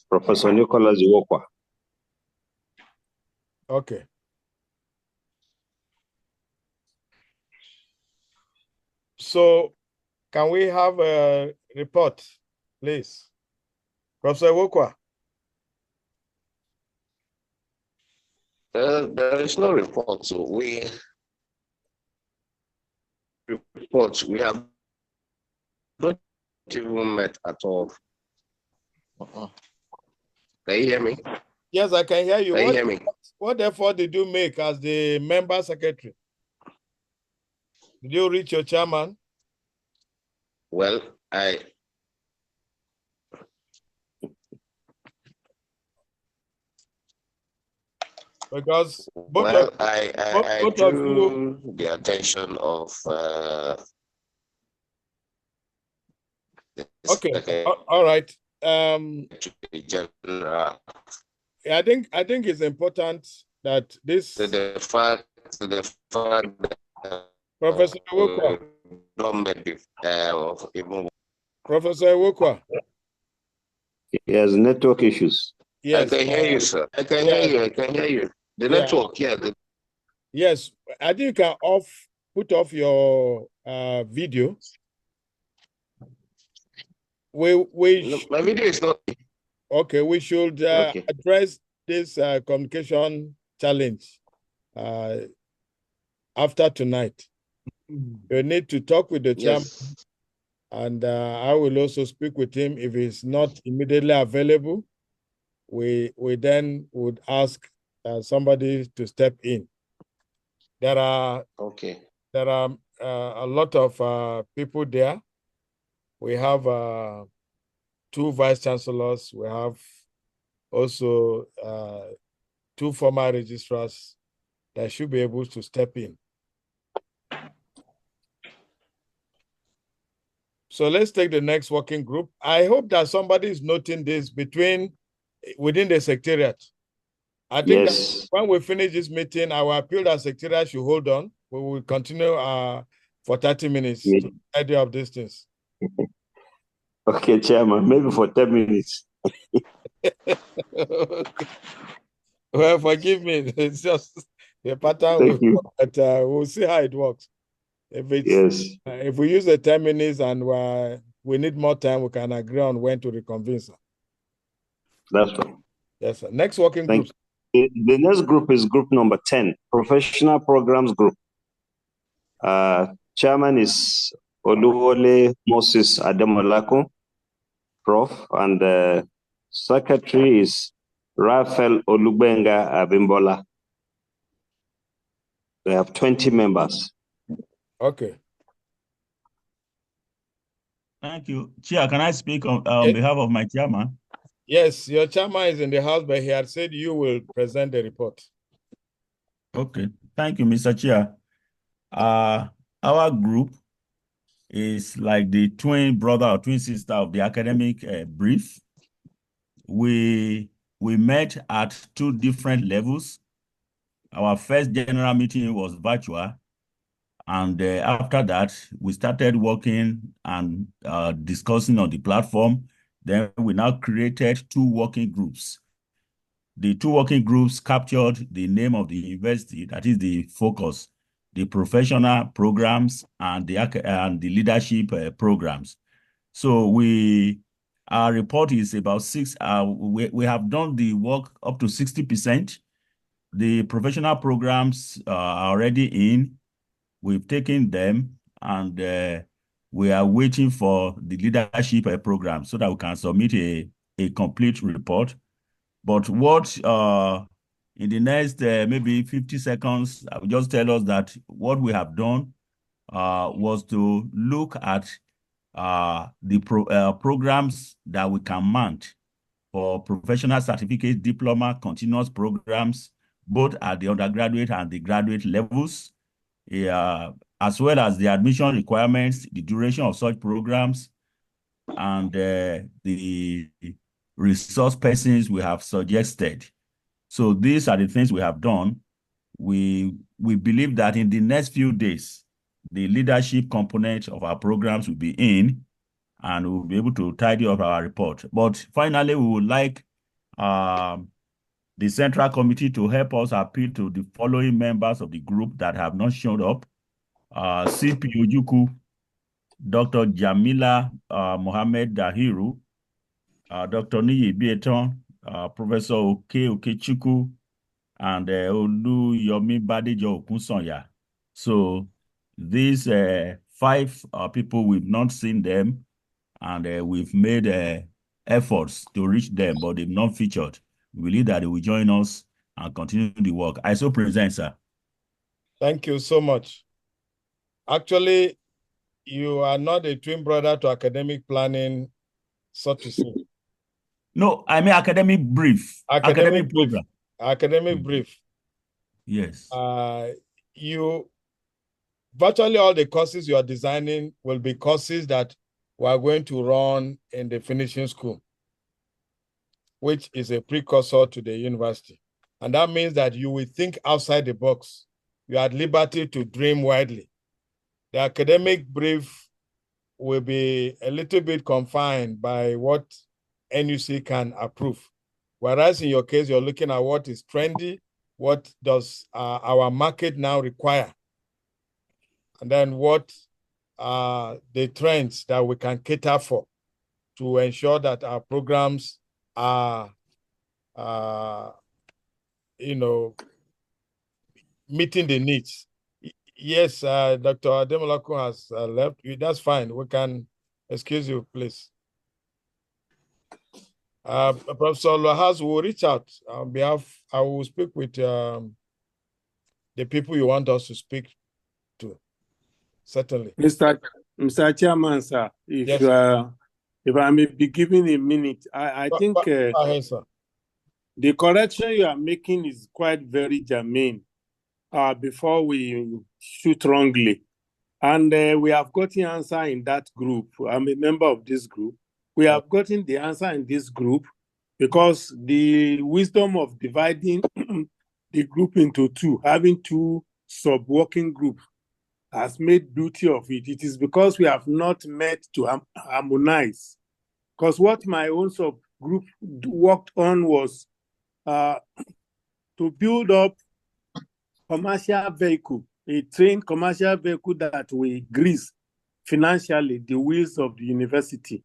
Professor Nicholas Iwokwa. Okay. So, can we have a report, please? Professor Iwokwa. There is no report, so we have not even met at all. Can you hear me? Yes, I can hear you. Can you hear me? What effort did you make as the member secretary? Did you reach your chairman? Well, because I drew the attention of okay. All right. I think it's important that this the fact Professor Iwokwa. Professor Iwokwa. He has network issues. Yes. I can hear you, sir. I can hear you. I can hear you. The network, yeah. Yes, I think you can put off your video. My video is not. Okay, we should address this communication challenge after tonight. You need to talk with the chairman, and I will also speak with him. If he's not immediately available, we then would ask somebody to step in. There are a lot of people there. We have 2 vice chancellors. We have also 2 former registrars that should be able to step in. So let's take the next working group. I hope that somebody is noting this within the secretariat. I think that when we finish this meeting, I will appeal that secretariat should hold on. We will continue for 30 minutes to idea of these things. Okay, Chairman, maybe for 10 minutes. Okay. Well, forgive me. It's just the pattern. But we'll see how it works. If we use the 10 minutes and we need more time, we can agree on when to reconvene, sir. That's right. Yes, sir. Next working group. The next group is group number 10, Professional Programs Group. Chairman is Oluwole Moses Ademolako, Prof. And secretary is Raphael Olubenga Abimbola. They have 20 members. Okay. Thank you. Chair, can I speak on behalf of my chairman? Yes, your chairman is in the house, but he had said you will present the report. Okay. Thank you, Mr. Chair. Our group is like the twin brother or twin sister of the academic brief. We met at 2 different levels. Our first general meeting was virtual. And after that, we started working and discussing on the platform. Then we now created 2 working groups. The 2 working groups captured the name of the university, that is the focus, the professional programs and the leadership programs. So our report is about 6. We have done the work up to 60%. The professional programs are already in. We've taken them, and we are waiting for the leadership program so that we can submit a complete report. But what in the next maybe 50 seconds, I will just tell us that what we have done was to look at the programs that we can mount for professional certificate, diploma, continuous programs, both at the undergraduate and the graduate levels, as well as the admission requirements, the duration of such programs, and the resource persons we have suggested. So these are the things we have done. We believe that in the next few days, the leadership component of our programs will be in, and we'll be able to tidy up our report. But finally, we would like the Central Committee to help us appeal to the following members of the group that have not showed up. CP Ojuku, Dr. Jamila Mohammed Dahiru, Dr. Niyi Bieton, Professor Okechukwu, and Oluyomi Badejo Okunsanya. So these 5 people, we've not seen them, and we've made efforts to reach them, but they've not featured. We believe that they will join us and continue the work. I so present, sir. Thank you so much. Actually, you are not a twin brother to academic planning, so to say. No, I mean academic brief. Academic brief. program. Academic brief. Yes. Virtually all the courses you are designing will be courses that we are going to run in the finishing school, which is a precursor to the university. And that means that you will think outside the box. You are at liberty to dream widely. The academic brief will be a little bit confined by what NUC can approve. Whereas in your case, you're looking at what is trendy, what does our market now require, and then what are the trends that we can cater for to ensure that our programs are, meeting the needs. Yes, Dr. Ademolaku has left. That's fine. We can excuse you, please. Professor Lohas will reach out on behalf. I will speak with the people you want us to speak to. Certainly. Mr. Chairman, sir, if I may be given a minute, I think ahead, sir. The correction you are making is quite very germane. Before we shoot wrongly. And we have gotten answer in that group. I'm a member of this group. We have gotten the answer in this group because the wisdom of dividing the group into 2, having 2 sub-working groups, has made beauty of it. It is because we have not met to harmonize. Because what my own sub-group worked on was to build up commercial vehicle, a trained commercial vehicle that will grease financially the wheels of the university.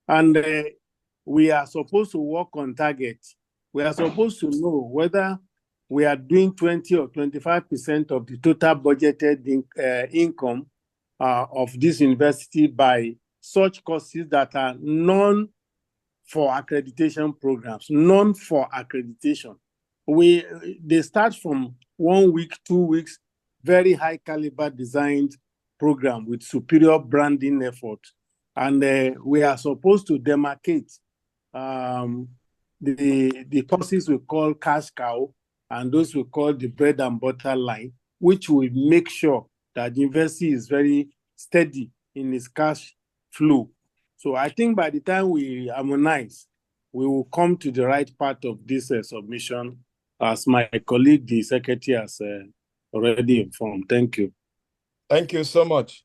And we are supposed to work on target. We are supposed to know whether we are doing 20 or 25% of the total budgeted income of this university by such courses that are non for accreditation programs, non for accreditation. They start from 1 week, 2 weeks, very high caliber designed program with superior branding effort. And we are supposed to demarcate the courses we call cash cow and those we call the bread and butter line, which will make sure that the university is very steady in its cash flow. So I think by the time we harmonize, we will come to the right part of this submission, as my colleague, the secretary, has already informed. Thank you. Thank you so much.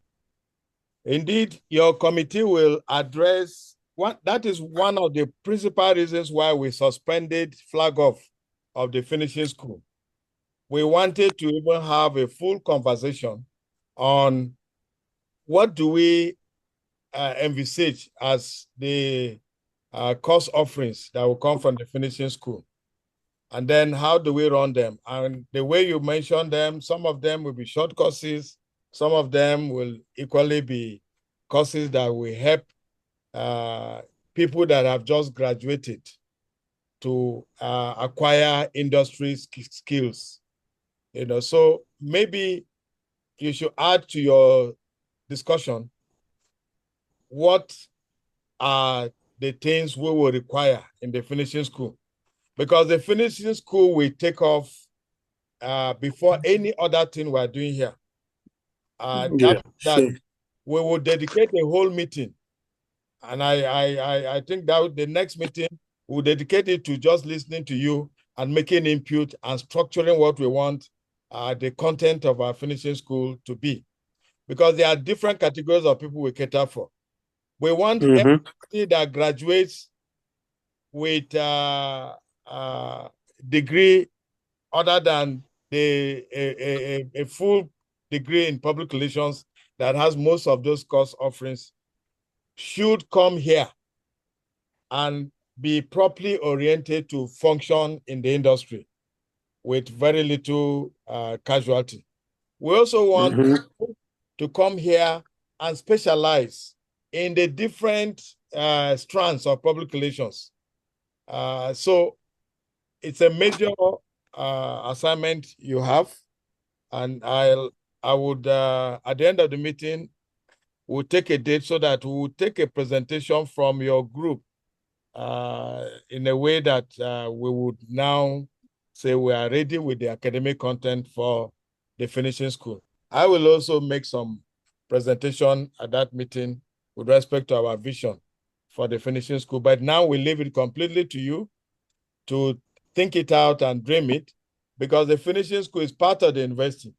Indeed, your committee will address that is one of the principal reasons why we suspended flag off of the finishing school. We wanted to even have a full conversation on what do we envisage as the course offerings that will come from the finishing school. And then how do we run them? And the way you mentioned them, some of them will be short courses. Some of them will equally be courses that will help people that have just graduated to acquire industry skills. So maybe you should add to your discussion what are the things we will require in the finishing school, because the finishing school will take off before any other thing we're doing here. That we will dedicate a whole meeting, and I think that the next meeting we'll dedicate it to just listening to you and making input and structuring what we want the content of our finishing school to be, because there are different categories of people we cater for. We want everybody that graduates with degree other than a full degree in public relations that has most of those course offerings should come here and be properly oriented to function in the industry with very little casualty. We also want people to come here and specialize in the different strands of public relations. So it's a major assignment you have, and I would at the end of the meeting we'll take a date so that we'll take a presentation from your group in a way that we would now say we are ready with the academic content for the finishing school. I will also make some presentation at that meeting with respect to our vision for the finishing school, but now we leave it completely to you to think it out and dream it, because the finishing school is part of the university.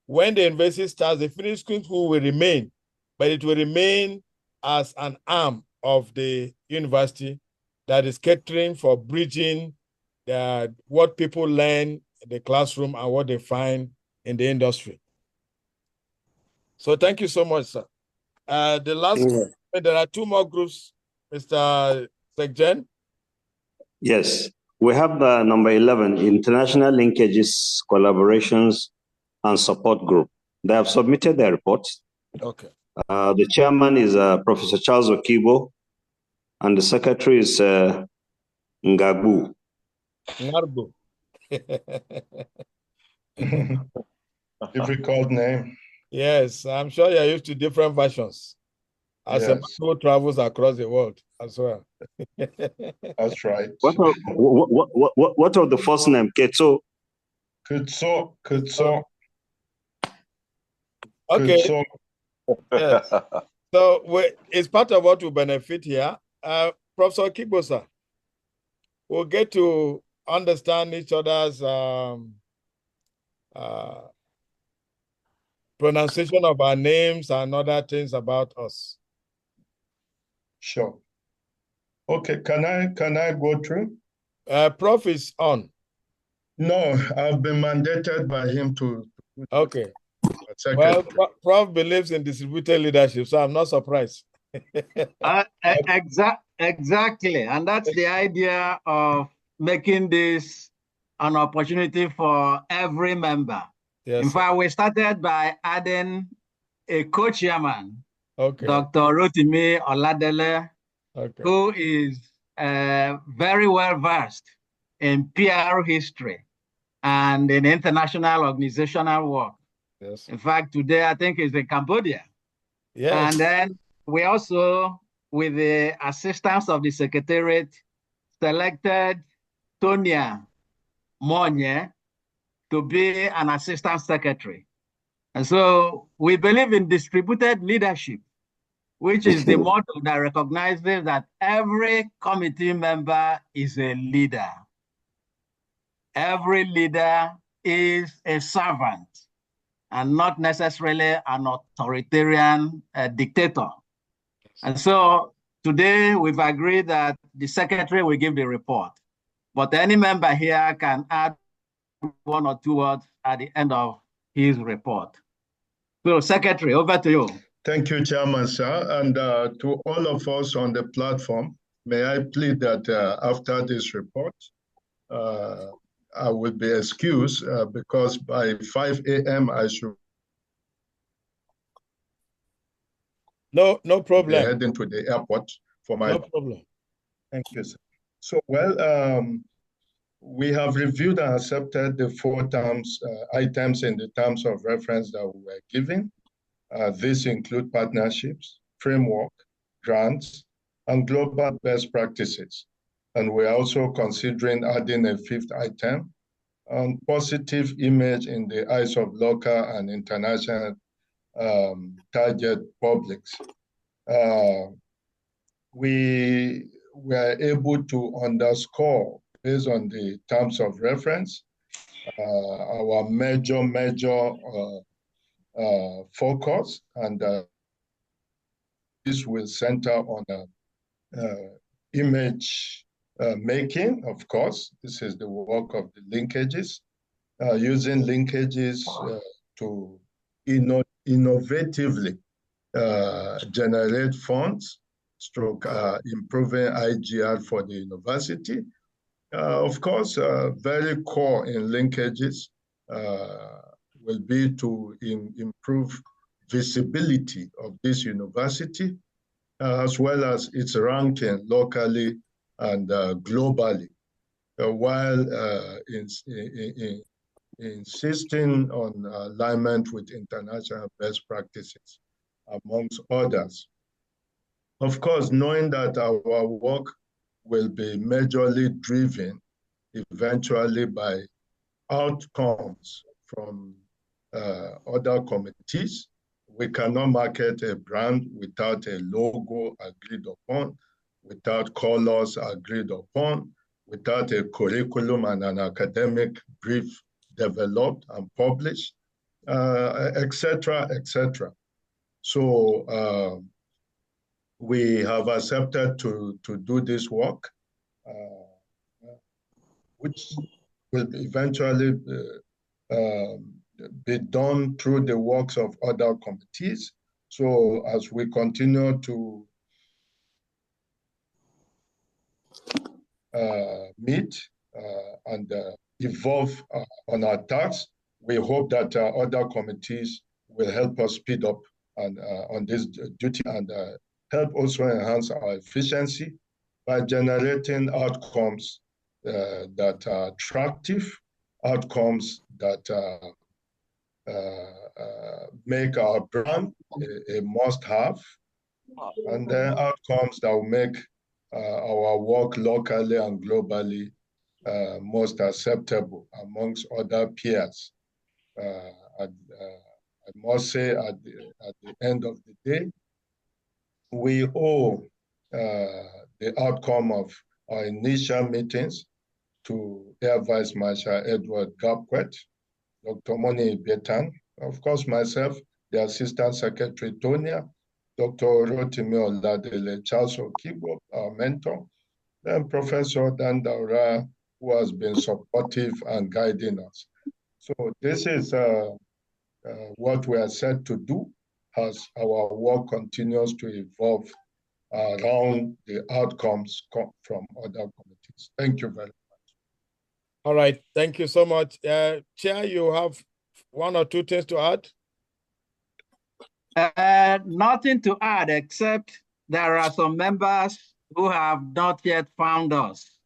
When the university starts, the finishing school will remain, but it will remain as an arm of the university that is catering for bridging what people learn in the classroom and what they find in the industry. So thank you so much, sir. The last, there are two more groups, Mr. Sekjen. Yes, we have number 11, International Linkages, Collaborations, and Support Group. They have submitted their report. Okay. The chairman is Professor Charles Okibo, and the secretary is Ngabu. Ngarbu. Difficult name. Yes, I'm sure you're used to different versions. As a man who travels across the world as well. That's right. What of the first name, Ketso? Ketso. Ketso. Okay. Ketso. Yes. So it's part of what will benefit here. Professor Kibosa, we'll get to understand each other's pronunciation of our names and other things about us. Sure. Okay, can I go through? Prof is on. No, I've been mandated by him to. Okay. Well, Prof believes in distributed leadership, so I'm not surprised. Exactly, and that's the idea of making this an opportunity for every member. Yes, in fact, we started by adding a co-chairman, okay, Dr. Rotimi Oladele, okay, who is very well versed in PR history and in international organizational work. Yes. In fact, today I think he's in Cambodia. Yes. And then we also, with the assistance of the Secretariat, selected Tonia Monye to be an assistant secretary. And so we believe in distributed leadership, which is the motto that recognizes that every committee member is a leader. Every leader is a servant and not necessarily an authoritarian dictator. And so today we've agreed that the secretary will give the report, but any member here can add one or two words at the end of his report. So secretary, over to you. Thank you, Chairman, sir. And to all of us on the platform, may I plead that after this report, I will be excused because by 5 a.m. I should no problem. be heading to the airport for my... No problem. Thank you, sir. So, well, we have reviewed and accepted the 4 items in the terms of reference that we were given. These include partnerships, framework, grants, and global best practices. And we're also considering adding a fifth item on positive image in the eyes of local and international target publics. We were able to underscore, based on the terms of reference, our major focus, and this will center on image making, of course. This is the work of the linkages, using linkages to innovatively generate funds, stroke improving IGR for the university. Of course, very core in linkages will be to improve visibility of this university, as well as its ranking locally and globally, while insisting on alignment with international best practices, amongst others. Of course, knowing that our work will be majorly driven eventually by outcomes from other committees. We cannot market a brand without a logo agreed upon, without colors agreed upon, without a curriculum and an academic brief developed and published, etc., etc. So we have accepted to do this work, which will eventually be done through the works of other committees. So as we continue to meet and evolve on our tasks, we hope that other committees will help us speed up on this duty and help also enhance our efficiency by generating outcomes that are attractive, outcomes that make our brand a must-have, and then outcomes that will make our work locally and globally most acceptable amongst other peers. I must say, at the end of the day, we owe the outcome of our initial meetings to Air Vice Marshal Edward Gapquet, Dr. Moni Betan, of course myself, the Assistant Secretary Tonia, Dr. Rotimi Oladele, Charles Okibo, our mentor, then Professor Dan Daura, who has been supportive and guiding us. So this is what we are set to do as our work continues to evolve around the outcomes from other committees. Thank you very much. All right, thank you so much. Chair, you have one or two things to add? Nothing to add, except there are some members who have not yet found us.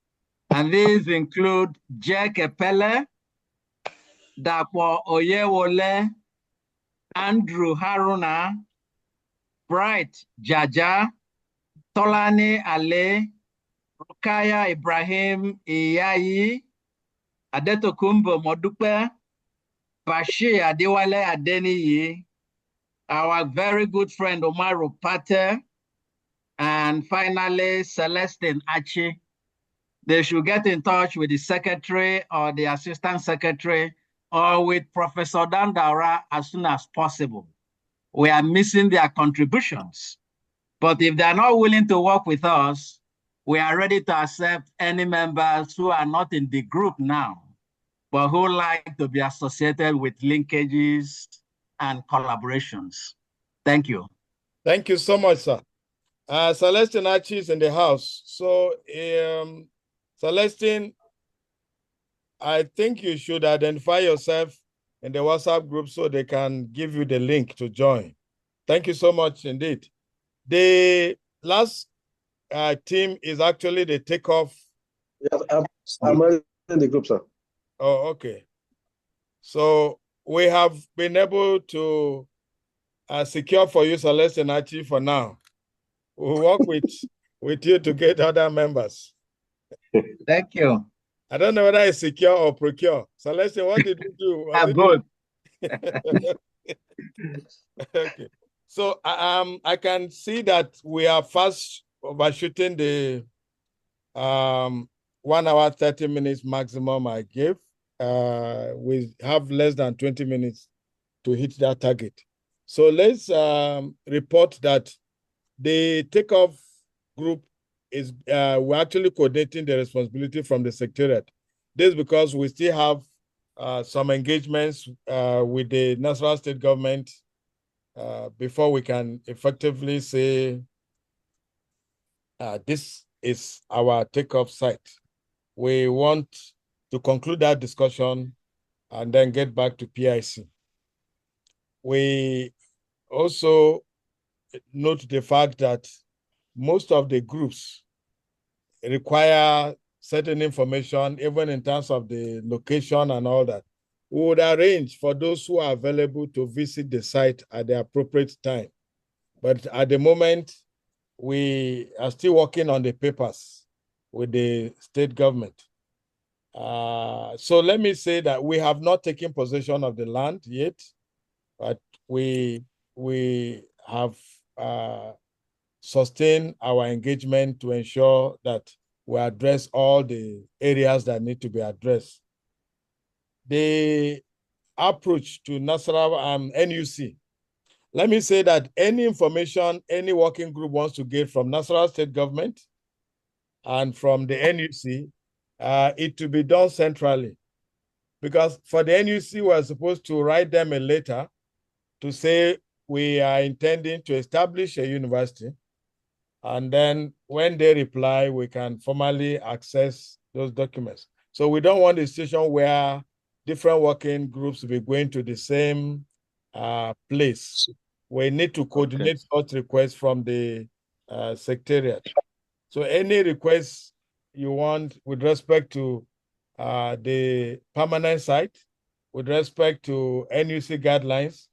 And these include Jack Epele, Dapo Oyewole, Andrew Haruna, Bright Jaja, Tolani Ale, Rukaya Ibrahim Iyayi, Adetokumbo Modupe, Bashir Adewale Adeniyi, our very good friend Omaru Pate, and finally Celestine Achi. They should get in touch with the secretary or the assistant secretary or with Professor Dandaura as soon as possible. We are missing their contributions. But if they're not willing to work with us, we are ready to accept any members who are not in the group now, but who like to be associated with linkages and collaborations. Thank you. Thank you so much, sir. Celestine Achi is in the house. So, Celestine, I think you should identify yourself in the WhatsApp group so they can give you the link to join. Thank you so much indeed. The last team is actually the takeoff. Yes, I'm already in the group, sir. Oh, okay. So we have been able to secure for you Celestine Achi for now. We'll work with with you to get other members. Thank you. I don't know whether it's secure or procure. Celeste, what did we do? Both. Okay. So I can see that we are fast overshooting the 1 hour 30 minutes maximum I gave. We have less than 20 minutes to hit that target. So let's report that the takeoff group is we're actually coordinating the responsibility from the secretariat. This is because we still have some engagements with the national state government before we can effectively say this is our takeoff site. We want to conclude that discussion and then get back to PIC. We also note the fact that most of the groups require certain information, even in terms of the location and all that. We would arrange for those who are available to visit the site at the appropriate time. But at the moment, we are still working on the papers with the state government. So let me say that we have not taken possession of the land yet, but we have sustained our engagement to ensure that we address all the areas that need to be addressed. The approach to Nasarawa NUC, let me say that any information any working group wants to get from Nasarawa state government and from the NUC, it to be done centrally. Because for the NUC, we're supposed to write them a letter to say we are intending to establish a university. And then when they reply, we can formally access those documents. So we don't want a situation where different working groups will be going to the same place. We need to coordinate such requests from the secretariat. So any requests you want with respect to the permanent site, with respect to NUC guidelines,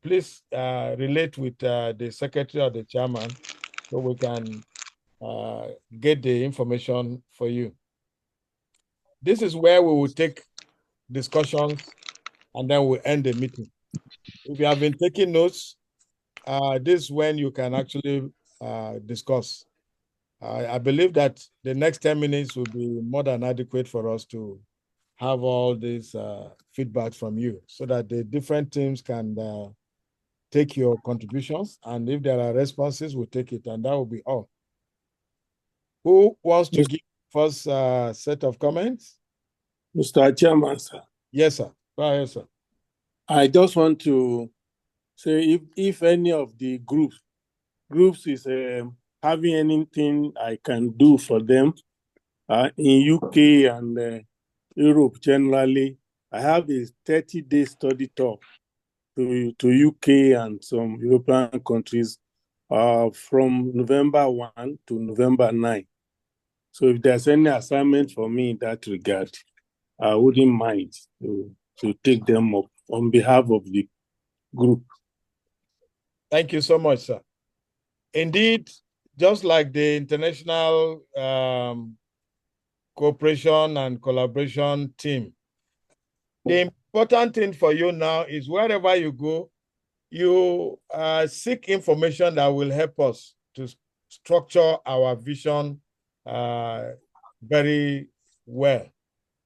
please relate with the secretary or the chairman so we can get the information for you. This is where we will take discussions and then we'll end the meeting. If you have been taking notes, this is when you can actually discuss. I believe that the next 10 minutes will be more than adequate for us to have all these feedback from you so that the different teams can take your contributions. And if there are responses, we'll take it, and that will be all. Who wants to give first set of comments? Mr. Chairman, sir. Yes, sir. Go ahead, sir. I just want to say if any of the groups is having anything I can do for them in UK and Europe generally, I have a 30-day study tour to UK and some European countries from November 1 to November 9. So if there's any assignment for me in that regard, I wouldn't mind to take them up on behalf of the group. Thank you so much, sir. Indeed, just like the international cooperation and collaboration team, the important thing for you now is wherever you go, you seek information that will help us to structure our vision very well.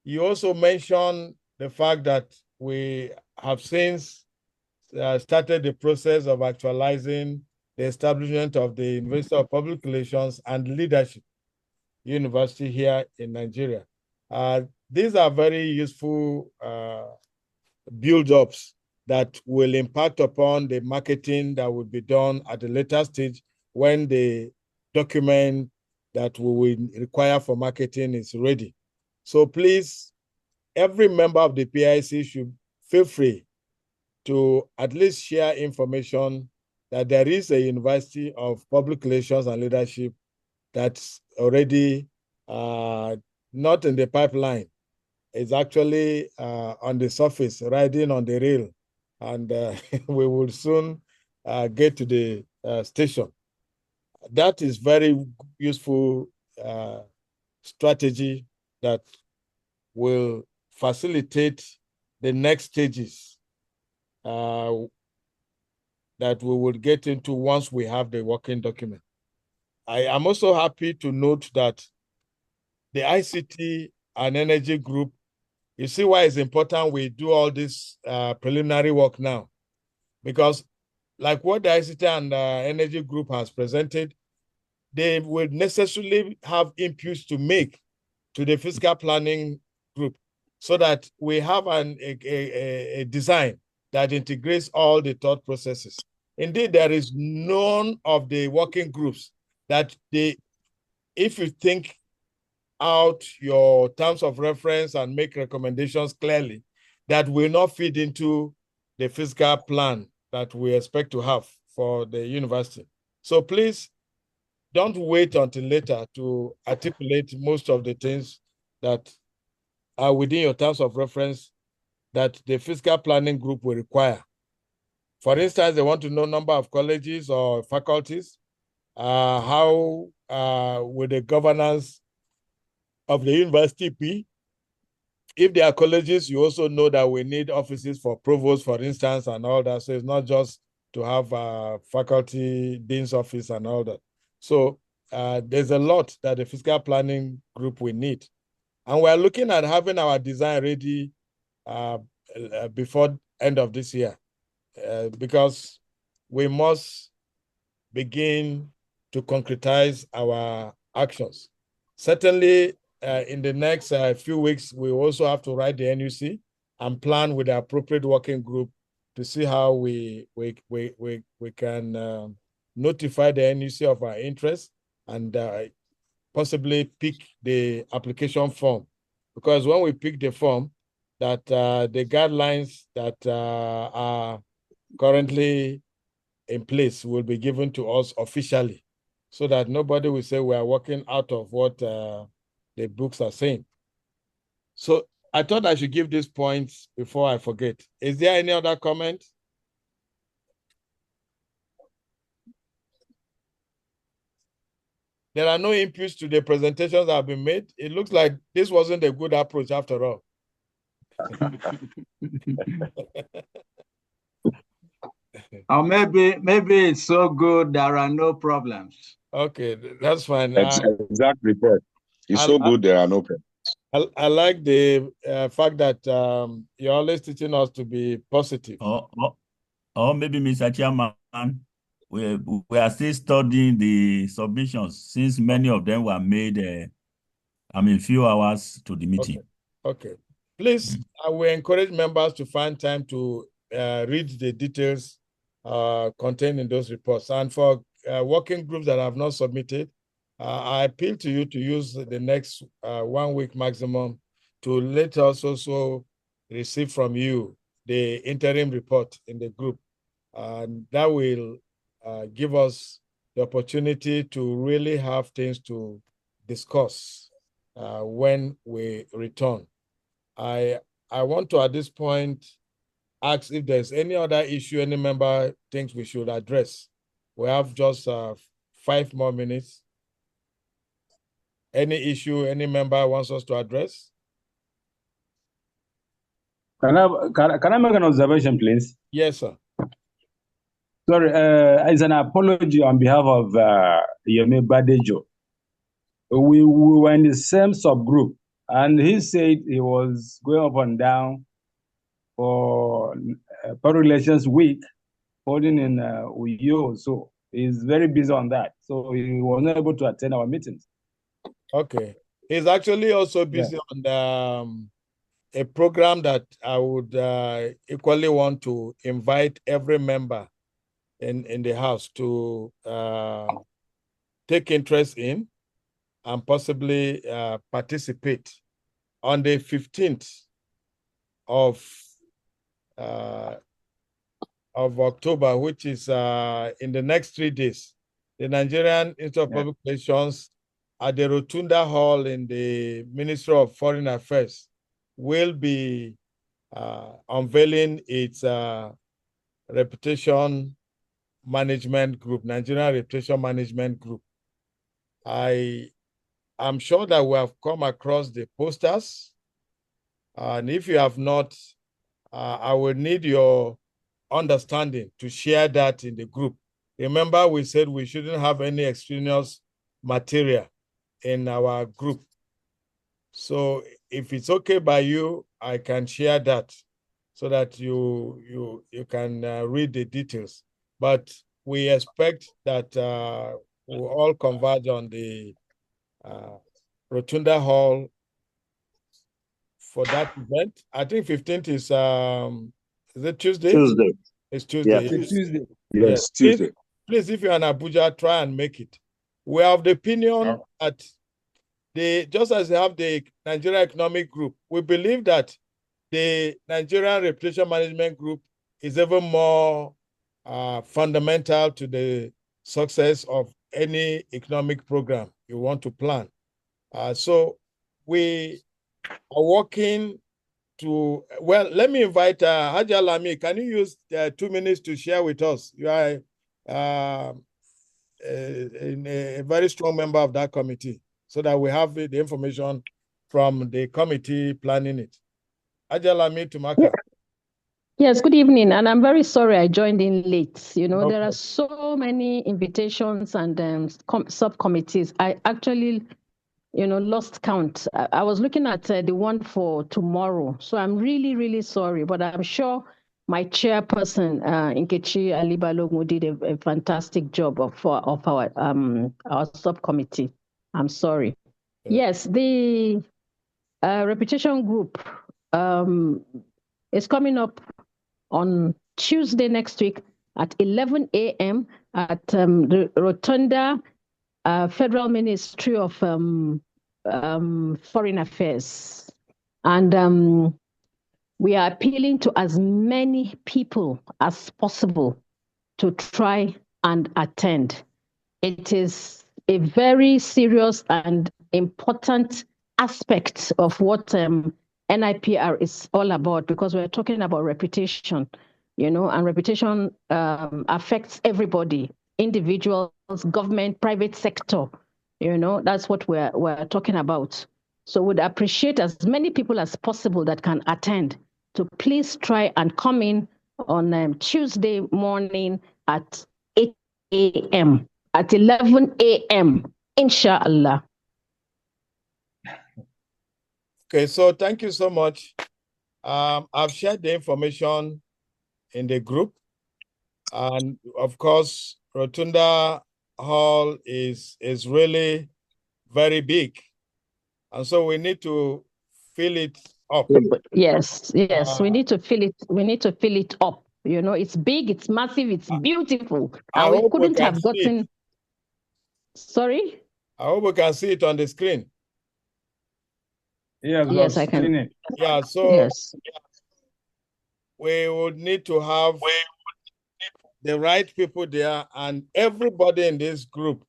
You also mentioned the fact that we have since started the process of actualizing the establishment of the University of Public Relations and Leadership University here in Nigeria. These are very useful build-ups that will impact upon the marketing that will be done at a later stage when the document that we will require for marketing is ready. So please, every member of the PIC should feel free to at least share information that there is a University of Public Relations and Leadership that's already not in the pipeline. It's actually on the surface, riding on the rail, and we will soon get to the station. That is very useful strategy that will facilitate the next stages that we will get into once we have the working document. I am also happy to note that the ICT and energy group, you see why it's important we do all this preliminary work now. Because like what the ICT and energy group has presented, they will necessarily have inputs to make to the fiscal planning group so that we have a design that integrates all the thought processes. Indeed, there is none of the working groups that if you think out your terms of reference and make recommendations clearly, that will not feed into the fiscal plan that we expect to have for the university. So please don't wait until later to articulate most of the things that are within your terms of reference that the fiscal planning group will require. For instance, they want to know number of colleges or faculties, how will the governance of the university be? If there are colleges, you also know that we need offices for provost, for instance, and all that. So it's not just to have a faculty dean's office and all that. So there's a lot that the fiscal planning group will need. And we're looking at having our design ready before end of this year because we must begin to concretize our actions. Certainly, in the next few weeks, we also have to write the NUC and plan with the appropriate working group to see how we can notify the NUC of our interest and possibly pick the application form. Because when we pick the form, that the guidelines that are currently in place will be given to us officially so that nobody will say we are working out of what the books are saying. So I thought I should give these points before I forget. Is there any other comment? There are no inputs to the presentations that have been made. It looks like this wasn't a good approach after all. Or maybe it's so good there are no problems. Okay, that's fine. Exact report. It's so good there are no problems. I like the fact that you're always teaching us to be positive. Or maybe, Mr. Chairman, we are still studying the submissions since many of them were made, few hours to the meeting. Okay. Please, I will encourage members to find time to read the details contained in those reports. And for working groups that have not submitted, I appeal to you to use the next 1 week maximum to let us also receive from you the interim report in the group. And that will give us the opportunity to really have things to discuss when we return. I want to, at this point, ask if there's any other issue any member thinks we should address. We have just 5 more minutes. Any issue any member wants us to address? Can I make an observation, please? Yes, sir. Sorry, as an apology on behalf of Yemi Badejo. We were in the same subgroup, and he said he was going up and down for Public Relations Week, holding in Uyo. So he's very busy on that. So he was not able to attend our meetings. Okay. He's actually also busy on a program that I would equally want to invite every member in the House to take interest in and possibly participate on the 15th of October, which is in the next 3 days. The Nigerian Institute of Public Relations at the Rotunda Hall in the Ministry of Foreign Affairs will be unveiling its reputation Management Group, Nigerian Reputation Management Group. I'm sure that we have come across the posters. And if you have not, I will need your understanding to share that in the group. Remember, we said we shouldn't have any extraneous material in our group. So if it's okay by you, I can share that so that you can read the details. But we expect that we'll all converge on the Rotunda Hall for that event. I think 15th is it Tuesday? Tuesday. It's Tuesday. Yeah. Yes. Tuesday. Yes, Tuesday. Please, if you're in Abuja, try and make it. We have the opinion that just as they have the Nigerian Economic Group, we believe that the Nigerian Reputation Management Group is even more fundamental to the success of any economic program you want to plan. So we are working to, well, let me invite Haja Lami. Can you use 2 minutes to share with us? You are a very strong member of that committee, so that we have the information from the committee planning it. Haja Lami Tumaka. Yes, good evening. And I'm very sorry I joined in late. You know, there are so many invitations and subcommittees. I actually, lost count. I was looking at the one for tomorrow. So I'm really, really sorry. But I'm sure my chairperson, Nkechi Alibalogun, did a fantastic job of our subcommittee. I'm sorry. Yes, the reputation group is coming up on Tuesday next week at 11 a.m. at the Rotunda Federal Ministry of Foreign Affairs. And we are appealing to as many people as possible to try and attend. It is a very serious and important aspect of what NIPR is all about, because we're talking about reputation, and reputation affects everybody, individuals, government, private sector, that's what we're talking about. So we'd appreciate as many people as possible that can attend to please try and come in on Tuesday morning at 8 a.m. at 11 a.m. Inshallah. Okay, so thank you so much. I've shared the information in the group. And of course, Rotunda Hall is really very big. And so we need to fill it up. Yes, we need to fill it. We need to fill it up. It's big, it's massive, it's beautiful. And we couldn't have gotten. Sorry? I hope we can see it on the screen. Yes, I can. It. Yeah, so we would need to have the right people there, and everybody in this group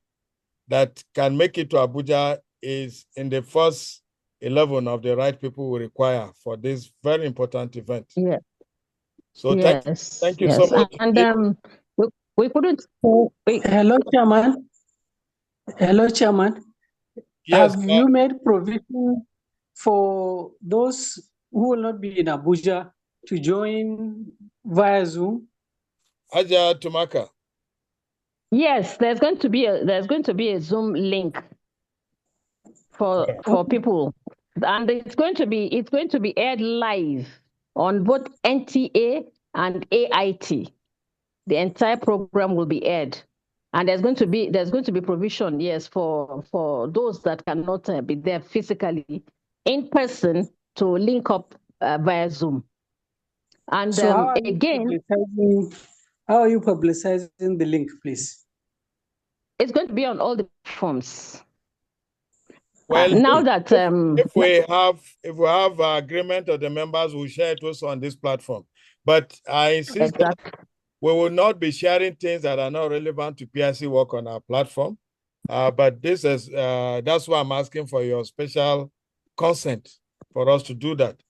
that can make it to Abuja is in the first 11 of the right people we require for this very important event. Yeah. So thank you so much. And we couldn't. Hello, Chairman. Hello, Chairman. Yes. Have you made provision for those who will not be in Abuja to join via Zoom? Haja Tumaka. Yes, there's going to be a Zoom link for people, and it's going to be aired live on both NTA and AIT. The entire program will be aired, and there's going to be provision, yes, for those that cannot be there physically in person to link up via Zoom. And so how are you publicizing the link, please? It's going to be on all the platforms. Well, now if we have agreement of the members, we'll share it also on this platform. But I insist that we will not be sharing things that are not relevant to PIC work on our platform. But this is that's why I'm asking for your special consent for us to do that.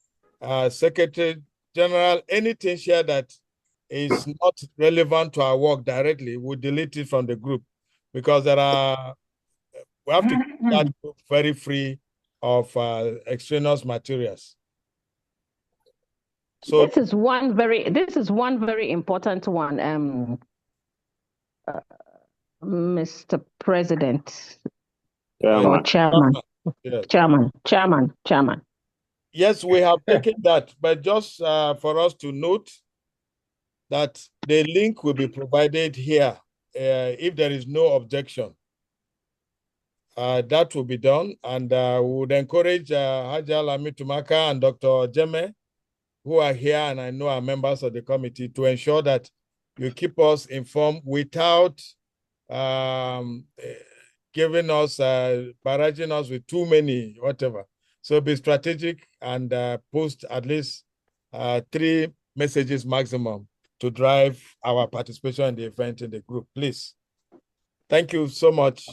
Secretary General, anything shared that is not relevant to our work directly, we'll delete it from the group, because we have to keep that group very free of extraneous materials. So this is one very important one, Mr. President or Chairman. Yes. Chairman. Yes, we have taken that, but just for us to note that the link will be provided here if there is no objection. That will be done, and we would encourage Haja Lami Tumaka and Dr. Jeme, who are here and I know are members of the committee, to ensure that you keep us informed without giving us, barraging us with too many, whatever. So be strategic and post at least 3 messages maximum to drive our participation in the event in the group, please. Thank you so much.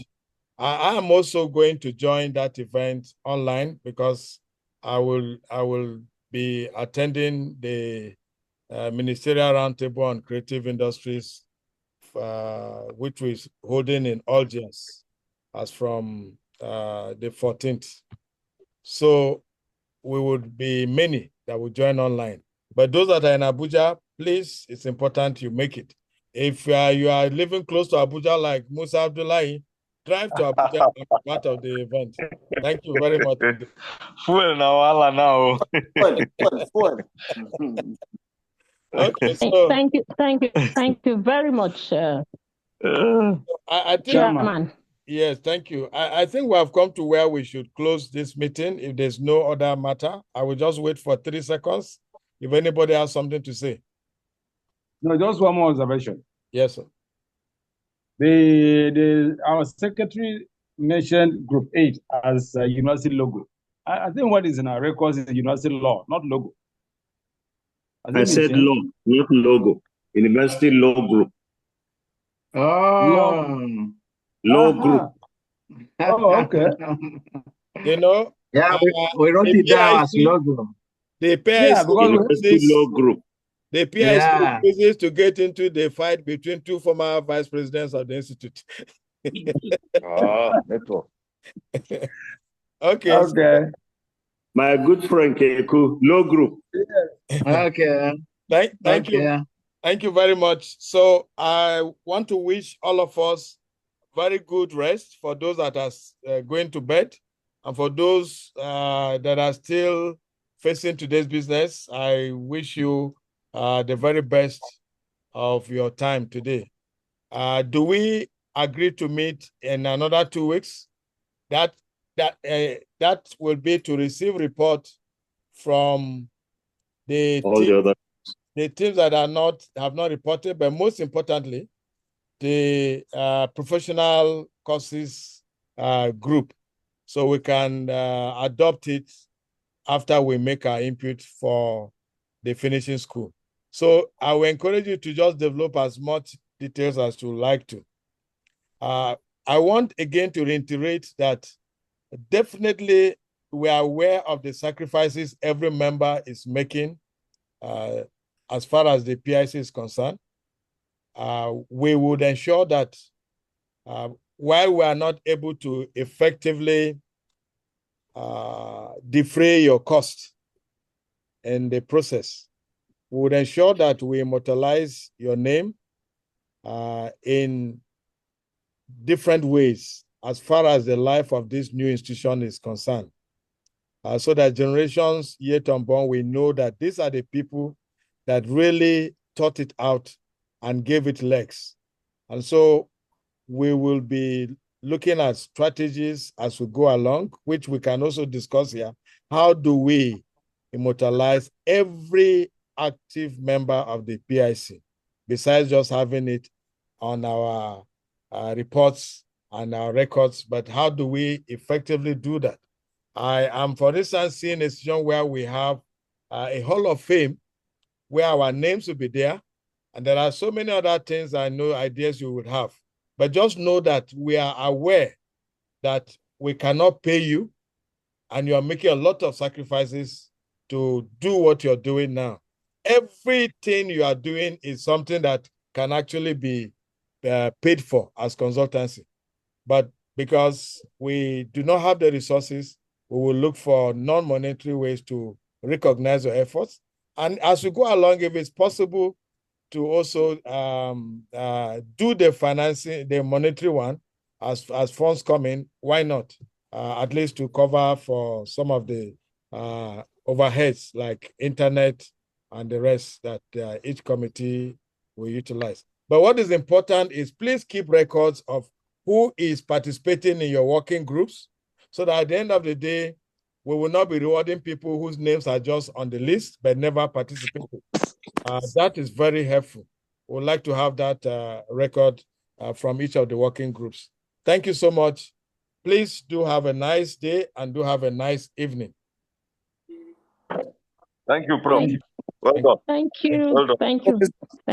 I am also going to join that event online because I will be attending the Ministerial Roundtable on Creative Industries, which is holding in Algiers as from the 14th. So we would be many that will join online. But those that are in Abuja, please, it's important you make it. If you are living close to Abuja like Musa Abdullahi, drive to Abuja and be part of the event. Thank you very much. Fuel now, Allah now. Fuel. Okay, so thank you very much, I think, Chairman. Yes, thank you. I think we have come to where we should close this meeting. If there's no other matter, I will just wait for 3 seconds. If anybody has something to say. No, just one more observation. Yes, sir. Our secretary mentioned Group 8 as a university logo. I think what is in our records is university law, not logo. I said law, not logo. University law group. Oh. Law group. Oh, okay. You know, yeah, we wrote it down as logo. The PIC University law group. The PIC refuses to get into the fight between 2 former vice presidents of the institute. Network. Okay. Okay. My good friend Keku, law group. Okay. Thank you. Thank you very much. So I want to wish all of us very good rest for those that are going to bed, and for those that are still facing today's business. I wish you the very best of your time today. Do we agree to meet in another 2 weeks? That will be to receive report from the teams that have not reported, but most importantly, the professional courses group, so we can adopt it after we make our input for the finishing school. So I will encourage you to just develop as much details as you like to. I want again to reiterate that definitely we are aware of the sacrifices every member is making as far as the PIC is concerned. We would ensure that while we are not able to effectively defray your cost in the process, we would ensure that we immortalize your name in different ways as far as the life of this new institution is concerned, so that generations yet unborn will know that these are the people that really thought it out and gave it legs. And so we will be looking at strategies as we go along, which we can also discuss here. How do we immortalize every active member of the PIC, besides just having it on our reports and our records, but how do we effectively do that? I am, for instance, seeing a situation where we have a Hall of Fame where our names will be there, and there are so many other things I know, ideas you would have. But just know that we are aware that we cannot pay you, and you are making a lot of sacrifices to do what you're doing now. everything you are doing is something that can actually be paid for as consultancy. But because we do not have the resources, we will look for non-monetary ways to recognize your efforts. And as we go along, if it's possible to also do the financing, the monetary one, as funds come in, why not? At least to cover for some of the overheads like internet and the rest that each committee will utilize. But what is important is please keep records of who is participating in your working groups, so that at the end of the day, we will not be rewarding people whose names are just on the list but never participated. That is very helpful. We would like to have that record from each of the working groups. Thank you so much. Please do have a nice day and do have a nice evening. Thank you, Prof. Well done. Thank you. Well done. Thank you.